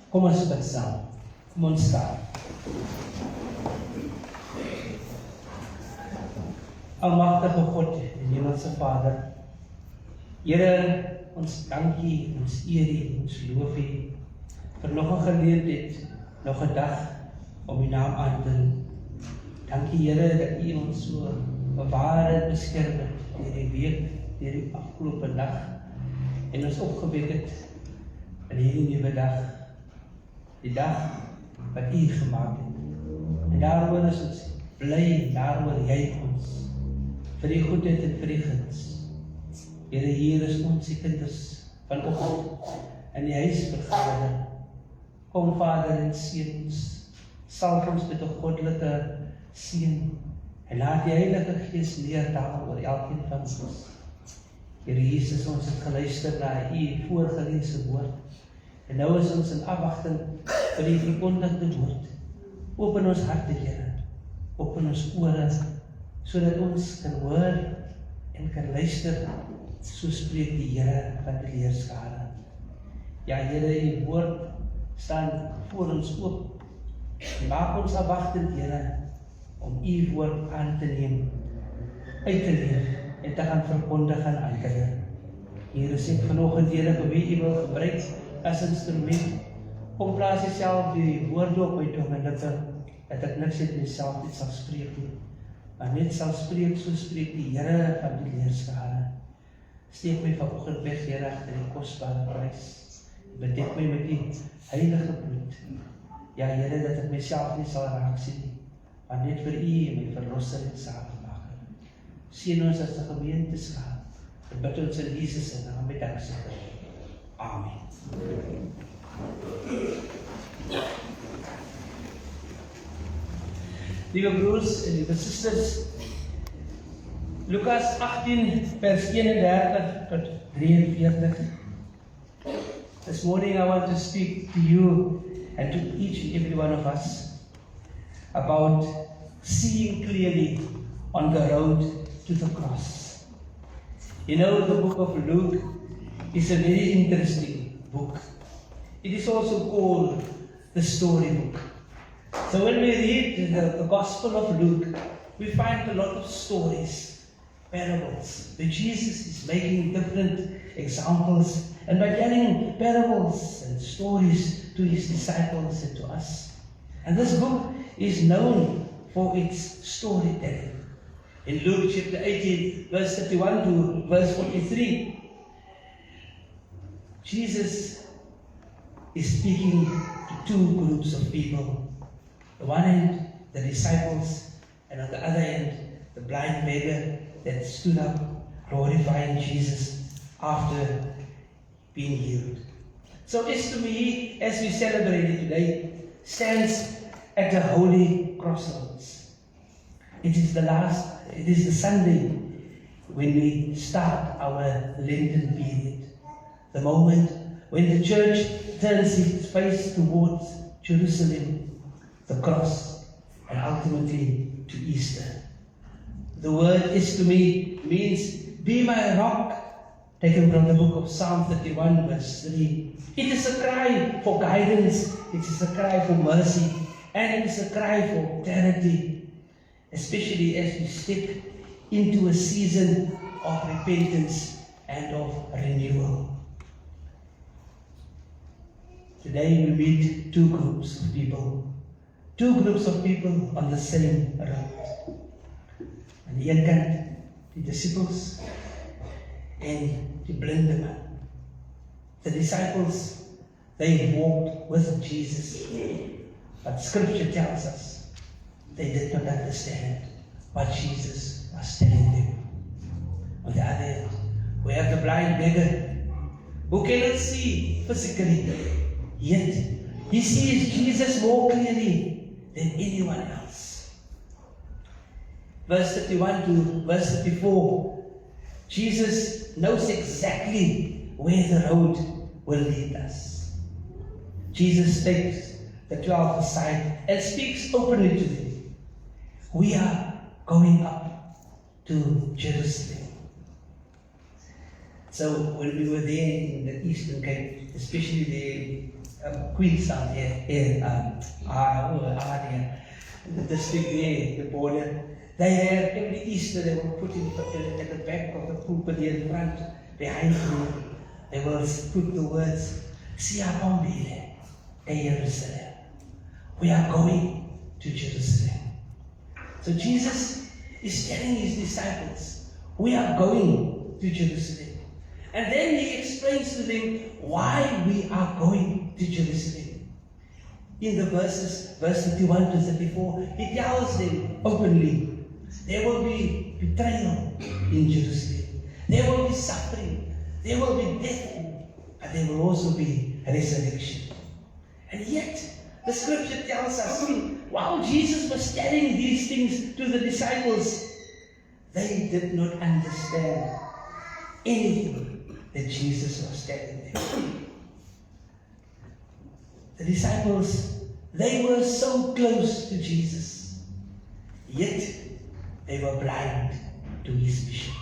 Kom ons bid saam. Kom ons staan. Almagtige God en Hemelse Vader, Here, ons dankie, ons eer U, ons loof U vir nog 'n geleentheid, nog 'n dag om U naam aan te roep. Dankie Here dat U ons so bewaar en beskerm het deur die week, deur die afgelope dag en ons opgewek het in hierdie nuwe dag, die dag wat U gemaak het. En daaroor is ons bly, daaroor juig ons vir die goedheid en vir die guns. Here, hier is ons die kinders vanoggend in die huis vergader. Kom Vader en seën ons, salf ons met 'n goddelike seën en laat die Heilige Gees neerdal oor elkeen van ons. Here Jesus, ons het geluister na U voorgelese woord en nou is ons in afwagting vir die verkondigde woord. Open ons harte, Here, open ons ore, sodat ons kan hoor en kan luister. So spreek die Here van die leerskare. Ja, Here, U woord staan voor ons oop. Maak ons afwagtend, Here, om U woord aan te neem, uit te leef en te gaan verkondig aan ander. Here, sê vanoggend, Here, vir wie U wil gebruik as instrument. Kom plaas Uself die woorde op my tong en dat ek niks uit myself net sal spreek nie, maar net sal spreek, so spreek die Here van die leerskare. Steek my vanoggend weg, Here, agter die kosbare prys. Bedek my met die heilige bloed. Ja, Here, dat ek myself nie sal raak sien nie, maar net vir U en my verlosser en saligmaker. Seën ons as 'n gemeente skaar. Ek bid ons in Jesus se naam met danksegging. Amen. Lieve broers en lieve susters, Lukas 18 vers 31 tot 43. This morning I want to speak to you and to each and every one of us about seeing clearly on the road to the cross. You know, the book of Luke is a very interesting book. It is also called the storybook. So when we read the Gospel of Luke, we find a lot of stories, parables, where Jesus is making different examples, and by telling parables and stories to His disciples and to us. And this book is known for its storytelling. In Luke chapter 18, verse 31 to verse 43, Jesus is speaking to two groups of people. On the one hand, the disciples, and on the other hand, the blind beggar that stood up glorifying Jesus after being healed. So this to me, as we celebrate it today, stands at the holy crossroads. It is the Sunday when we start our Lenten period, the moment when the church turns its face towards Jerusalem, the cross, and ultimately to Easter. The word is to me means, be my rock, taken from the book of Psalm 31 verse 3. It is a cry for guidance, it is a cry for mercy, and it is a cry for clarity, especially as we step into a season of repentance and of renewal. Today we meet two groups of people on the same road. Aan die een kant die disciples en die blinde man. The disciples, they walked with Jesus, but Scripture tells us they did not understand what Jesus was telling them. On the other hand, we have the blind beggar who cannot see physically, yet he sees Jesus more clearly than anyone else. Verse 31 to verse 34, Jesus knows exactly where the road will lead us. Jesus takes the 12 aside and speaks openly to them. We are going up to Jerusalem. So when we were there in the Eastern Cape, especially there Queenstown here, the district there, the border. They have every Easter they will put at the back of the pulpit here in front, behind me. They will put the words, "Sia Bombile, Jerusalem." We are going to Jerusalem. So Jesus is telling his disciples, we are going to Jerusalem. And then he explains to them why we are going to Jerusalem. In the verses, verse 31 to 34, he tells them openly, there will be betrayal in Jerusalem. There will be suffering. There will be death. But there will also be a resurrection. And yet, the scripture tells us, while Jesus was telling these things to the disciples, they did not understand anything that Jesus was telling them. The disciples, they were so close to Jesus, yet they were blind to his mission.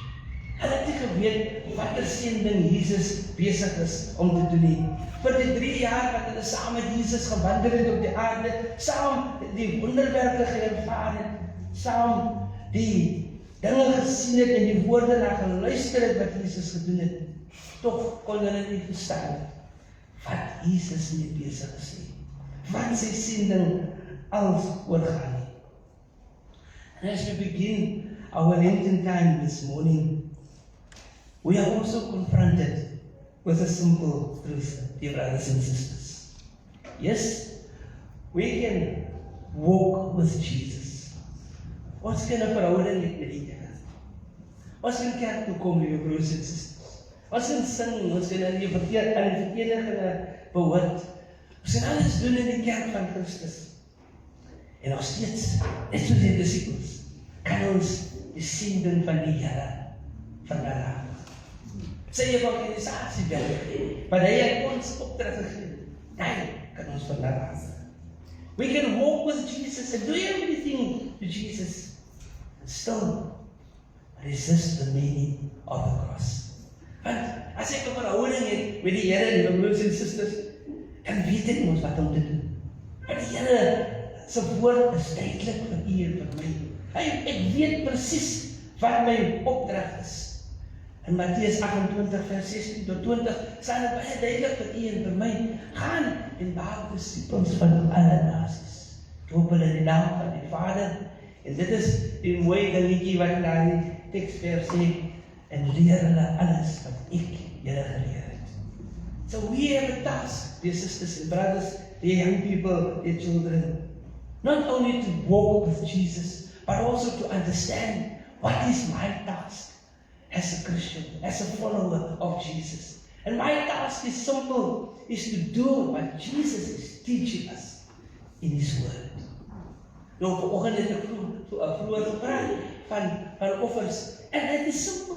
Hulle het nie geweet watter sending Jesus besig is om te doen nie. Vir die 3 jaar wat hulle saam met Jesus gewandel het op die aarde, saam die wonderwerke ervaar het, saam die dinge gesien het en die woorde na geluister het wat Jesus gedoen het, tog kon hulle nie verstaan wat Jesus nie besig is nie, wat sy sending alles oorgaan nie. And as we begin our Lenten time this morning, we are also confronted with a simple truth, dear brothers and sisters. Yes, we can walk with Jesus. Ons kan 'n verhouding met die Here. Ons kan kerk toe kom, lieve broers en susters. Ons kan sing, ons kan aan die verenigde behoort. Ons kan alles doen in die kerk van Christus. En nog steeds, net soos die disciples, kan ons die sending van die Here verlaat. Sy evangelisasie werk, maar hy het ons opdrag gegee. Hy kan ons verlaat. We can walk with Jesus and do everything to Jesus and still resist the meaning of the cross. Want as ek 'n verhouding het met die Here, lieve broers en susters, dan weet ek mos wat om te doen. Want die Here se woord is duidelik vir u en vir my. Ek weet presies wat my opdrag is. In Mattheus 28 vers 16 tot 20 staan dit baie duidelik vir u en vir my. Gaan en maak disippels van alle nasies. Doop hulle in die naam van die Vader. En dit is die mooi dingetjie wat daar in die teksvers sê. En leer hulle alles wat ek julle geleer het. So we have a task, dear sisters and brothers, dear young people, dear children. Not only to walk with Jesus, but also to understand what is my task as a Christian, as a follower of Jesus. And my task is simple, is to do what Jesus is teaching us in his word. Nou, vanoggend het ek vroeër gepraat van offers, and it is simple.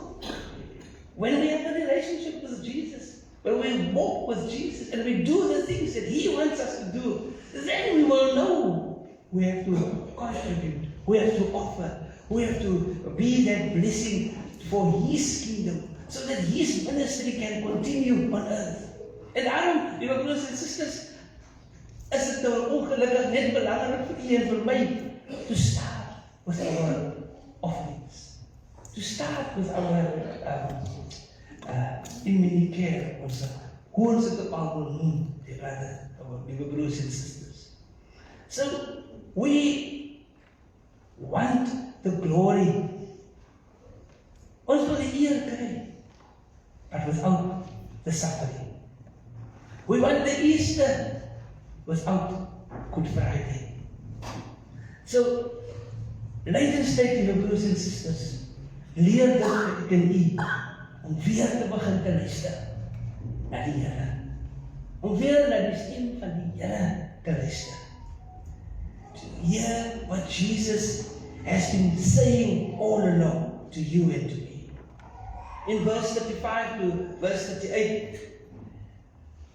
When we have a relationship with Jesus, when we walk with Jesus, and we do the things that he wants us to do, then we will know we have to contribute, we have to offer, we have to be that blessing for his kingdom, so that his ministry can continue on earth. En daarom, lieve broers en susters, is dit nou ongelukkig net belangrik vir u en vir my to start with our offerings, to start with our immediate care, hoe ons dit op al wil noem, lieve broers en susters. So, we want the glory. Ons wil die eer kry, but without the suffering. We want the Easter without Good Friday. So, Lydenstyd, lieve broers en susters, leer dit wat ek in u, om weer te begin te luister na die Here. Om weer na die stem van die Here te luister. To hear what Jesus has been saying all along to you and to me. In verse 35 to verse 38,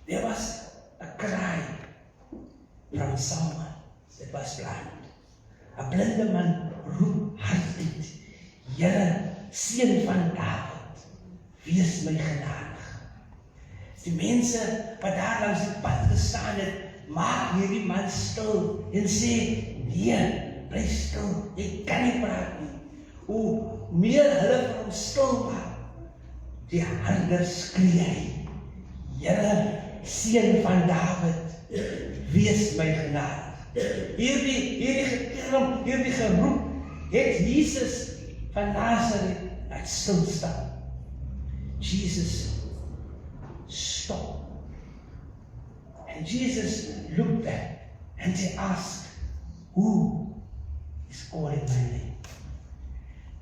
there was a cry from someone that was blind. 'n blinde man roep hard uit, Here, Seun van Dawid, wees my genadig. Die mense wat daar langs die pad gestaan het, maak hierdie man stil en sê, nee, bly stil, jy kan nie praat nie. Hoe meer hulle vir hom stil maak, die harder skree hy, Here, Seun van Dawid, wees my genadig. Hierdie gekerm, hierdie geroep, het Jesus van Nazareth laat stilstaan. Jesus stopped. And Jesus looked back and he asked, who is calling my name?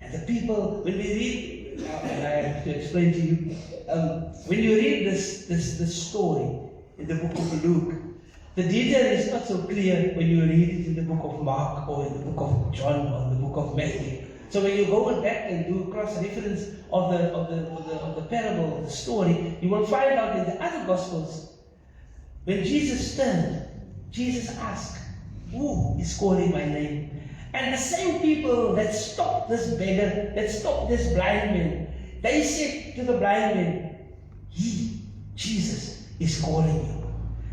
And the people, when we read, and I have to explain to you, when you read this story in the book of Luke, the detail is not so clear when you read it in the book of Mark or in the book of John or in the book of Matthew. So when you go back and do cross-reference of the parable, of the story, you will find out in the other Gospels, when Jesus turned, Jesus asked, who is calling my name? And the same people that stopped this beggar, that stopped this blind man, they said to the blind man, he, Jesus, is calling you.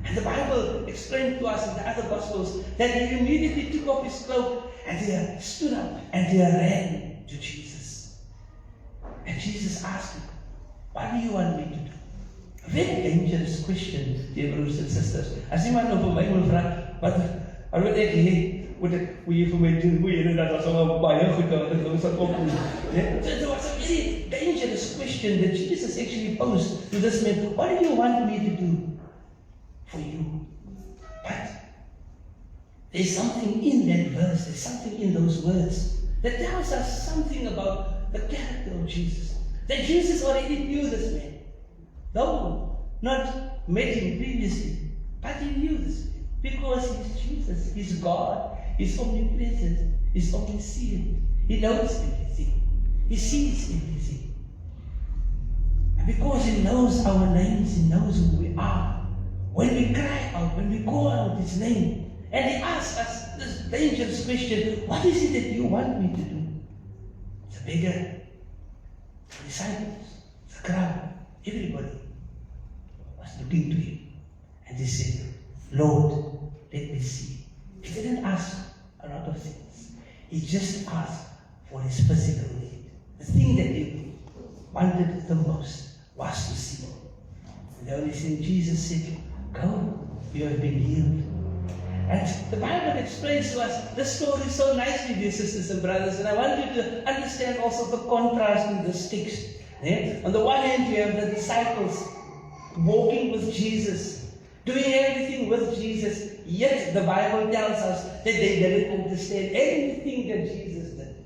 And the Bible explained to us in the other Gospels that he immediately took off his cloak and he stood up and he ran to Jesus. And Jesus asked him, what do you want me to do? A very dangerous question, dear brothers and sisters. As iemand nou vir my wil vra, wat moet ek hê, moet jy vir my doen, moet jy dat was al baie goed dat ek sal kom. So it was a very dangerous question that Jesus actually posed to this man. What do you want me to do for you? But there's something in that verse, there's something in those words that tells us something about the character of Jesus. That Jesus already knew this man. Though not met him previously, but he knew this man. Because he's Jesus, he's God, he's omnipresent, he's omniscient. He knows everything. He sees everything. And because he knows our names, he knows who we are. When we cry out, when we call out his name, and he asks us this dangerous question, what is it that you want me to do? The beggar, the disciples, the crowd, everybody was looking to him. And they said, Lord, let me see. He didn't ask a lot of things. He just asked for his physical need. The thing that he wanted the most was to see. And the only thing Jesus said, go, you have been healed. And the Bible explains to us this story so nicely, dear sisters and brothers, and I want you to understand also the contrast in this text. On the one hand, you have the disciples walking with Jesus, doing everything with Jesus, yet the Bible tells us that they didn't understand anything that Jesus did.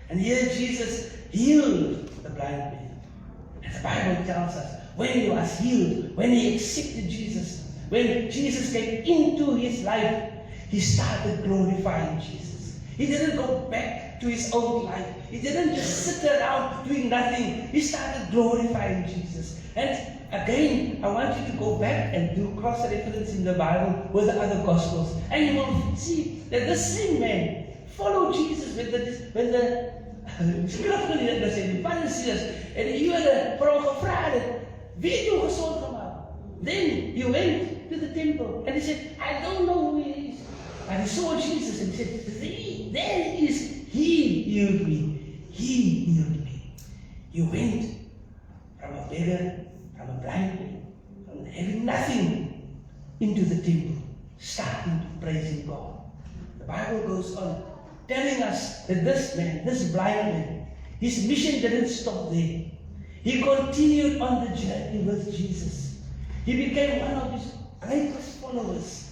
And here Jesus healed the blind man. And the Bible tells us when he was healed, when he accepted Jesus, when Jesus came into his life, he started glorifying Jesus. He didn't go back to his old life. He didn't just sit around doing nothing. He started glorifying Jesus. And again, I want you to go back and do cross-reference in the Bible with the other Gospels. And you will see that the same man followed Jesus when the skrifgeleerdes en die Fariseërs en die Jode vir hom gevra het, wie het jou gesond gemaak? Then he went to the temple and he said, I don't know who he is. And he saw Jesus and he said, there is, he healed me. He healed me. You went from a beggar, from a blind man, from having nothing into the temple, starting to praising God. The Bible goes on telling us that this man, this blind man, his mission didn't stop there. He continued on the journey with Jesus. He became one of his greatest followers,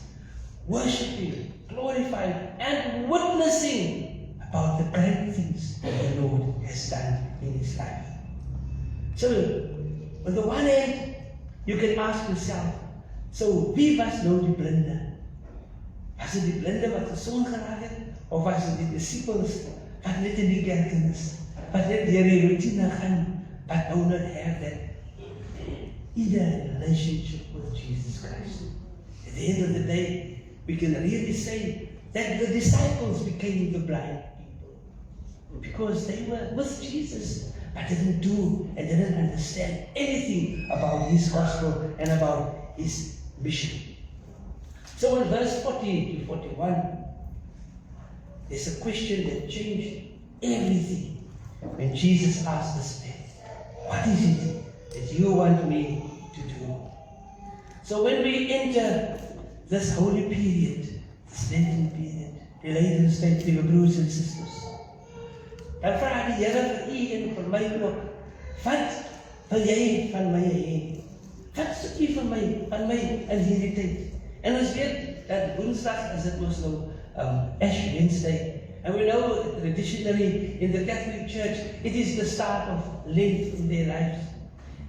worshiping, glorifying, and witnessing about the great things that the Lord has done in his life. So, on the one hand, you can ask yourself, so wie was nou die blinde? Was dit die blinde wat gesond geraak het? Of was dit die disciples wat net in die kerk is? Wat net deur die routine gaan, but do not have that either relationship with Jesus Christ. At the end of the day, we can really say that the disciples became the blind people because they were with Jesus, but didn't do and didn't understand anything about his gospel and about his mission. So in verse 40 to 41, there's a question that changed everything when Jesus asked this man, what is it that you want me to do? So when we enter this holy period, this Lenten period, die Lydenstyd, lieve broers en susters, dan vra die Here vir u en vir my ook, wat wil jy van my hê? Wat soek u van my in hierdie tyd? En ons weet dat Woensdag is dit mos nou Ash Wednesday. And we know traditionally in the Catholic Church, it is the start of Lent in their lives.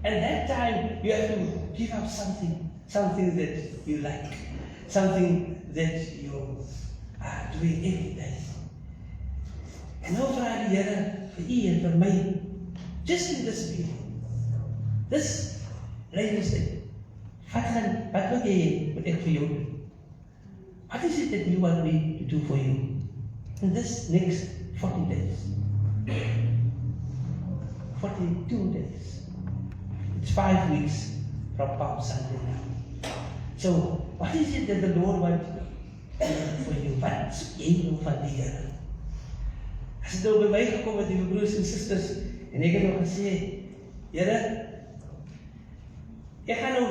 And that time you have to give up something that you like, something that you are doing every day. En nou vra die Here vir u en vir my, just in this period, this Lydenstyd, wat wil jy moet ek vir jou doen? What is it that you want me to do for you in this next 40 days? 42 days. It's 5 weeks from Palm Sunday now. So, what is it that the Lord wants for you? Wat soek jy nou van die Here? As dit nou by my gekom het, die broers en susters, en ek het nog gesê, Here, ek gaan nou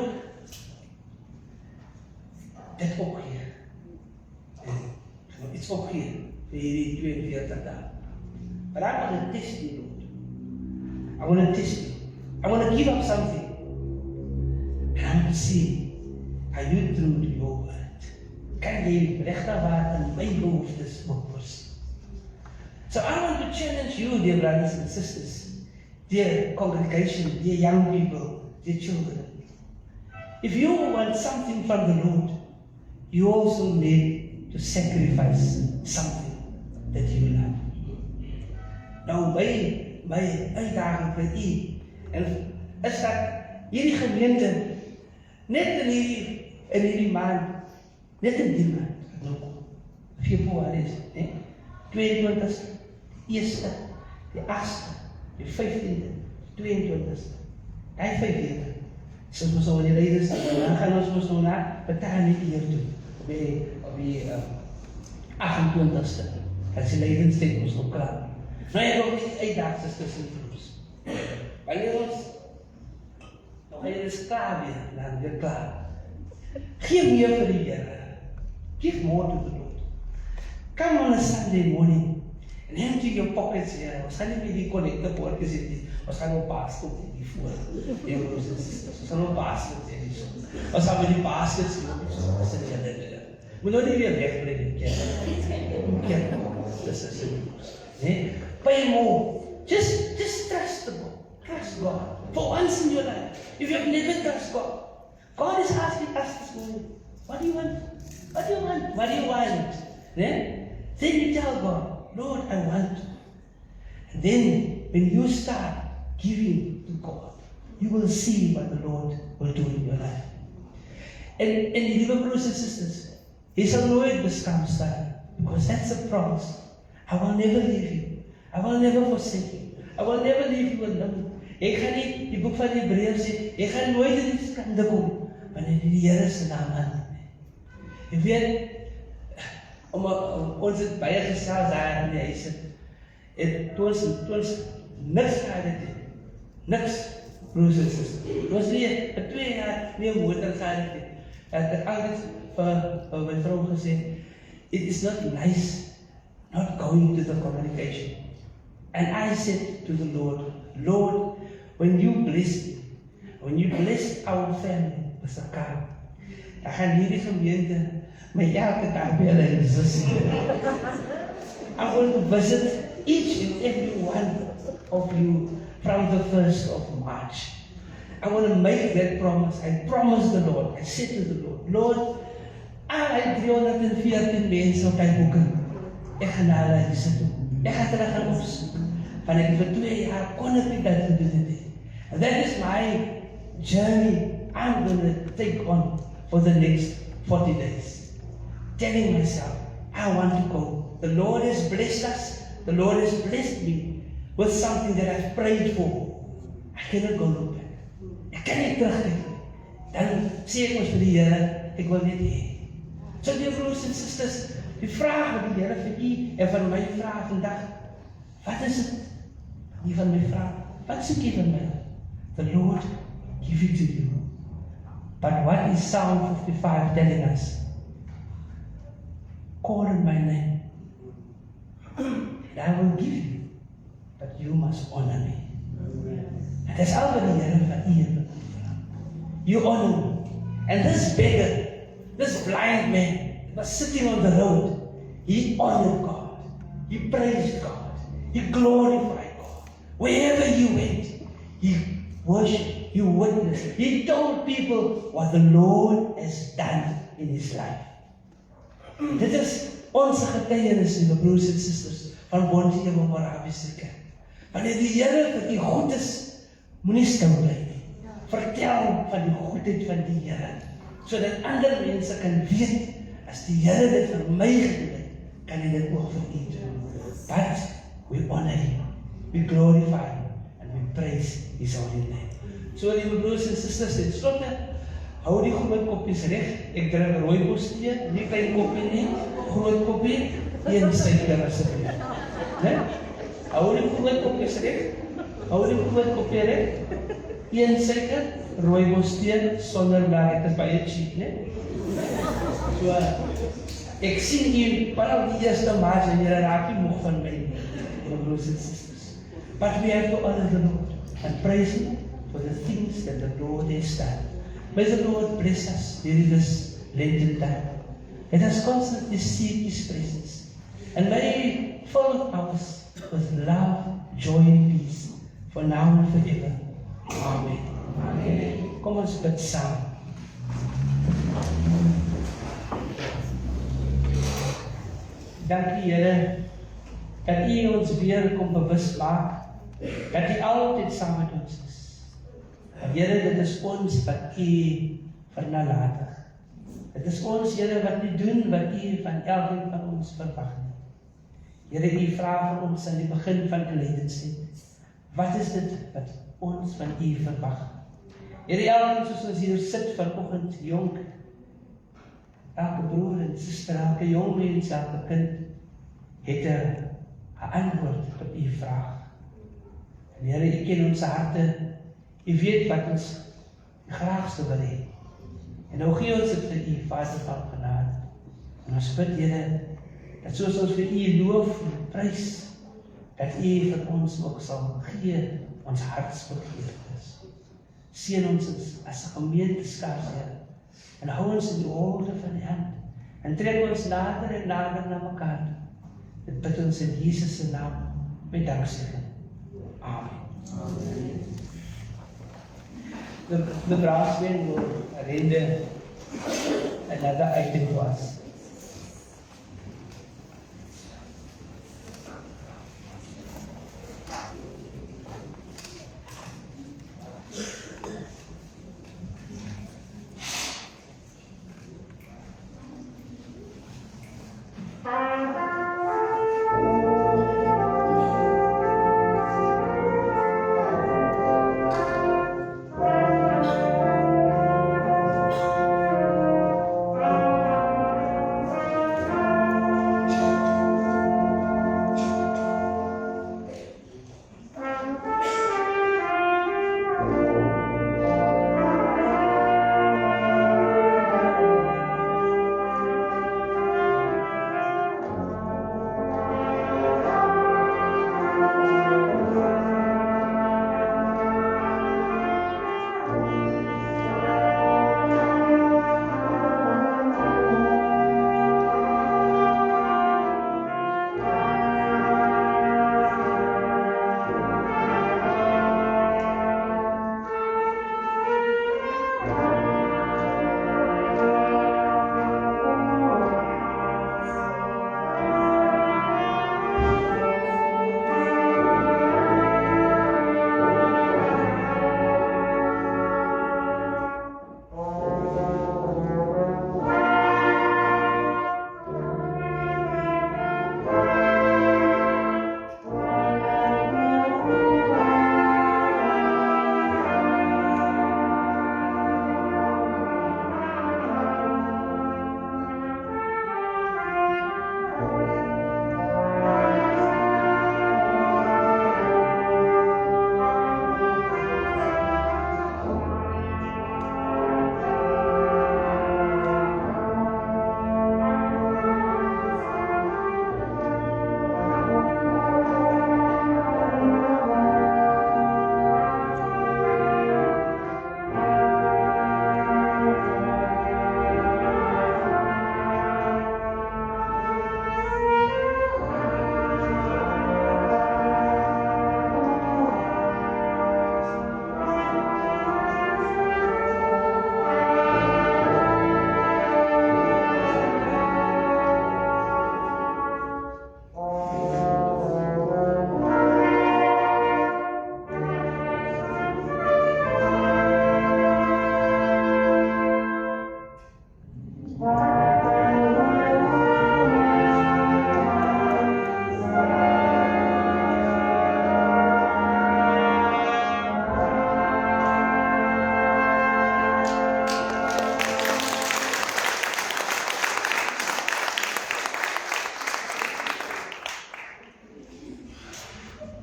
dit opgee. Iets opgee vir hierdie 42 dae. But I want to test you, Lord. I want to test you. I want to give up something. And I want to see, are you true to your word? Kan jy regtig waar in my behoeftes oplos? So I want to challenge you, dear brothers and sisters, dear congregation, dear young people, dear children. If you want something from the Lord, you also need to sacrifice something that you love. Nou my uitdaging vir u, en is dat hierdie gemeente, net in hierdie maand, net in die maand, nou, Februarie is, 22, die 1ste, die 8ste, die 15de, 22ste, die 5 weke, so ons al in die Lydenstyd, en dan gaan ons nou na Betanië hier toe, op die 28ste, as die Lydenstyd ons nog klaar. Nou ek ook nie uitdagings tussen broers. Wanneer ons, nou hy is klaar weer, dan weer klaar. Geef meer vir die Here. Give more to the Lord. Come on a Sunday morning and empty your pockets here. Ons gaan nie met die connecte poort gesit nie. Ons gaan op basket hier voor. Ons gaan op basket hier so. Ons gaan met die baskets hier so. Sit jy dit. Moet nou nie weer wegbring nie. Kyk. Dis is dit. Pay more. Just trust the God. Trust God. For once in your life. If you have never trust God, God is asking us this morning, what do you want? What do you want? What do you want? Then you tell God, Lord, I want. And then when you start giving to God, you will see what the Lord will do in your life. And lieve broers en sisters, Hy sal nooit beskam staan, because that's a promise. I will never leave you. I will never forsake you. I will never leave you alone. Ek gaan nie, die boek van Hebreërs sê, ek gaan nooit in die skande kom, wanneer die Here se naam aanneem. Jy weet, ons het baie gesels daar in die huis, en toe ons niks gehad het, niks, broers en susters. Toe ons nie, vir 2 jaar, nie 'n motor gehad het, het ek altyd vir my vrou gesê, it is not nice not going to the communication. And I said to the Lord, Lord, when you bless me, when you bless our family with a car, dan gaan hierdie gemeente my elke dag bel en sis. I'm going to visit each and every one of you from the 1st of March. I want to make that promise. I promised the Lord. I said to the Lord, Lord, I 314 mense op my boeke. Ek gaan na hulle huise toe. Ek gaan hulle gaan opsoek. Want ek vir 2 jaar kon ek nie dat doen nie. And that is my journey I'm going to take on for the next 40 days. Telling myself, I want to go. The Lord has blessed us. The Lord has blessed me with something that I've prayed for, I cannot go look back. Ek kan nie terugkyk. Dan sê ek ons vir die Here, ek wil net hê. So dear broers and sisters, die vraag wat die Here vir u en vir my vra vandag, wat is dit? Nie van my vraag, wat soek jy van my? The Lord give it to you. But what is Psalm 55 telling us? Call on my name, and I will give you, but you must honor me. En dis al wat die Here van u en vra. You honor me. And this beggar, this blind man, was sitting on the road. He honored God. He praised God. He glorified God. Wherever he went, he worshiped, he witnessed. He told people what the Lord has done in his life. Dit is onze getuienis, lieve broers en sisters, van Bonnie en Arabiese kerk. Wanneer die Here vir u goed is, moenie stil bly nie. Vertel van die goedheid van die Here, sodat ander mense kan weet, as die Here dit vir my gedoen het, kan hy dit ook vir u doen. But we honor him, we glorify him, and we praise his holy name. So, lieve broers en sisters, ten slotte, hou die groot koppies reg. Ek drink rooibos tee, nie klein koppie nie, groot koppie, 1 suiker asseblief. Né? Hou die groot koppies reg. Hou die groot koppie reg. 1 suiker, rooibos tee sonder melk, dit is baie cheap, né? So, ek sien hier vanaf die 1 Maart en julle raak nie moeg van my nie, broers en sisters. But we have to honor the Lord and praise him for the things that the Lord has done. May the Lord bless us during this Lenten time. Let us constantly seek his presence. And may he fill us with love, joy, and peace for now and forever. Amen. Amen. Kom ons bid saam. Dankie Here, dat u ons weer kom bewus maak, dat u altyd saam met ons is. Here, dit is ons wat u vernalatig. Dit is ons, Here, wat nie doen wat u van elkeen van ons verwag nie. Here, u vra vir ons aan die begin van die lydenswet. Wat is dit wat ons van u verwag? Here, elkeen soos ons hier sit vanoggend, jonk, elke broer en suster, elke jong mens, elke kind, het 'n antwoord op u vraag. En Here, u ken ons harte. U weet wat ons graagste wil hê. En nou gee ons dit vir u, Vader van genade. En ons bid, Here, dat soos ons vir u loof en prys, dat u vir ons ook sal gee, ons hartsbegeertes. Seën ons as 'n gemeente skaars, Here, en hou ons in die holde van die hand, en trek ons nader en nader na mekaar. Dit bid ons in Jesus se naam, met danksegging. Amen. Amen. The brass band will render another item to us.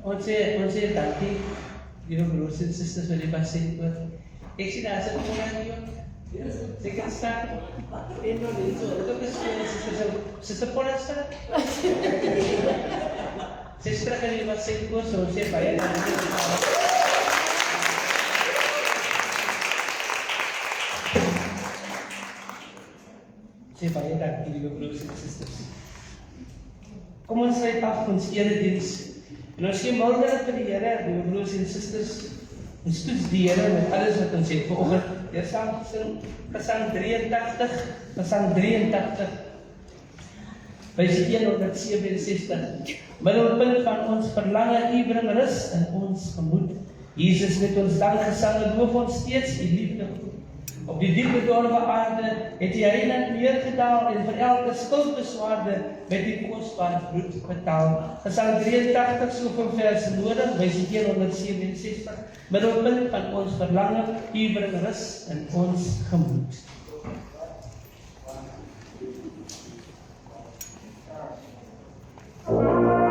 Ons sê dankie, liewe broers en susters vir die pasiënt. Ek sien daar is 'n woord hier. Sy kan staan. En nou net so, dit ook is sister Paula staan. Sy is terug in die pasiënt oor, so ons sê baie dankie. Sê baie dankie, liewe broers en susters. Kom ons sluit af ons erediens. En ons gee milde vir die Here, liewe broers en susters. Ons toets die Here met alles wat ons het vanoggend. Deur saam gesing Gesang 83, Gesang 83. Vers 167. Middelpunt van ons verlange, U bring rus in ons gemoed. Jesus met ons dankgesange loof ons steeds U liefde goed. Op die diep bedorwe aarde het U heiland neergedaal en vir elke skuldbeswaarde met U kosbare bloed betaal. Gesang 83 soveel verse nodig, vers 167. Middelpunt van ons verlange, U bring rus in ons gemoed. Amen.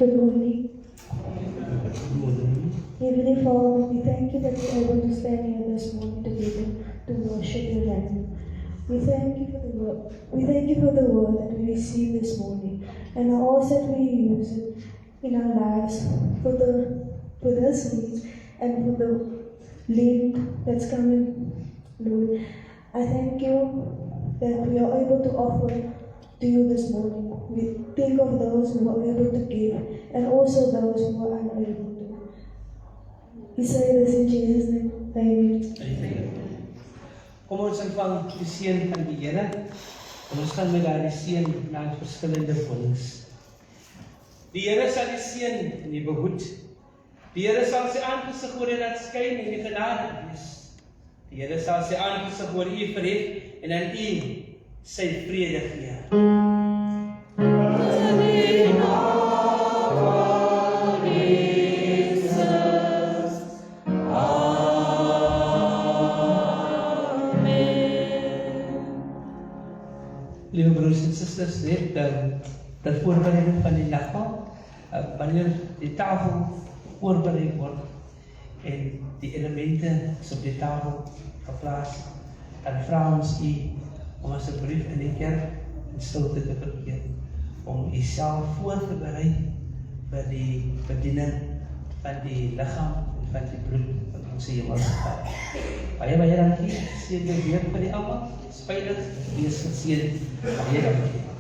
Good morning. Heavenly Father, we thank you that we're able to stand here this morning together to worship your name. We thank you for the word. We thank you for the word that we received this morning, and I ask that we use it in our lives for this week and for the Lent that's coming, Lord. I thank you that we are able to offer to you this morning. We think of those who are able to give and also those who are unable to. We say this in Jesus' name. Amen. Kom ons ontvang die seën van die Here. En ons gaan met daardie seën na die verskillende woordings. Die Here sal die seën en die behoed. Die Here sal sy aangesig oor u laat skyn en die genade wees. Die Here sal sy aangesig oor u verhef en aan u sy vrede gee. Lieve broers en susters, net de voorbereiding van die nagmaal, wanneer die tafel voorbereid word en die elementen is op die tafel geplaatst, dan vraag ons u om asseblief in die kerk in stilte te verkeer, om u self voor te bereid vir die bediening van die lichaam en van die bloed van ons hemelse Vader. Baie dankie, seën weer vir die almal, veilig, wees geseën, baie dankie.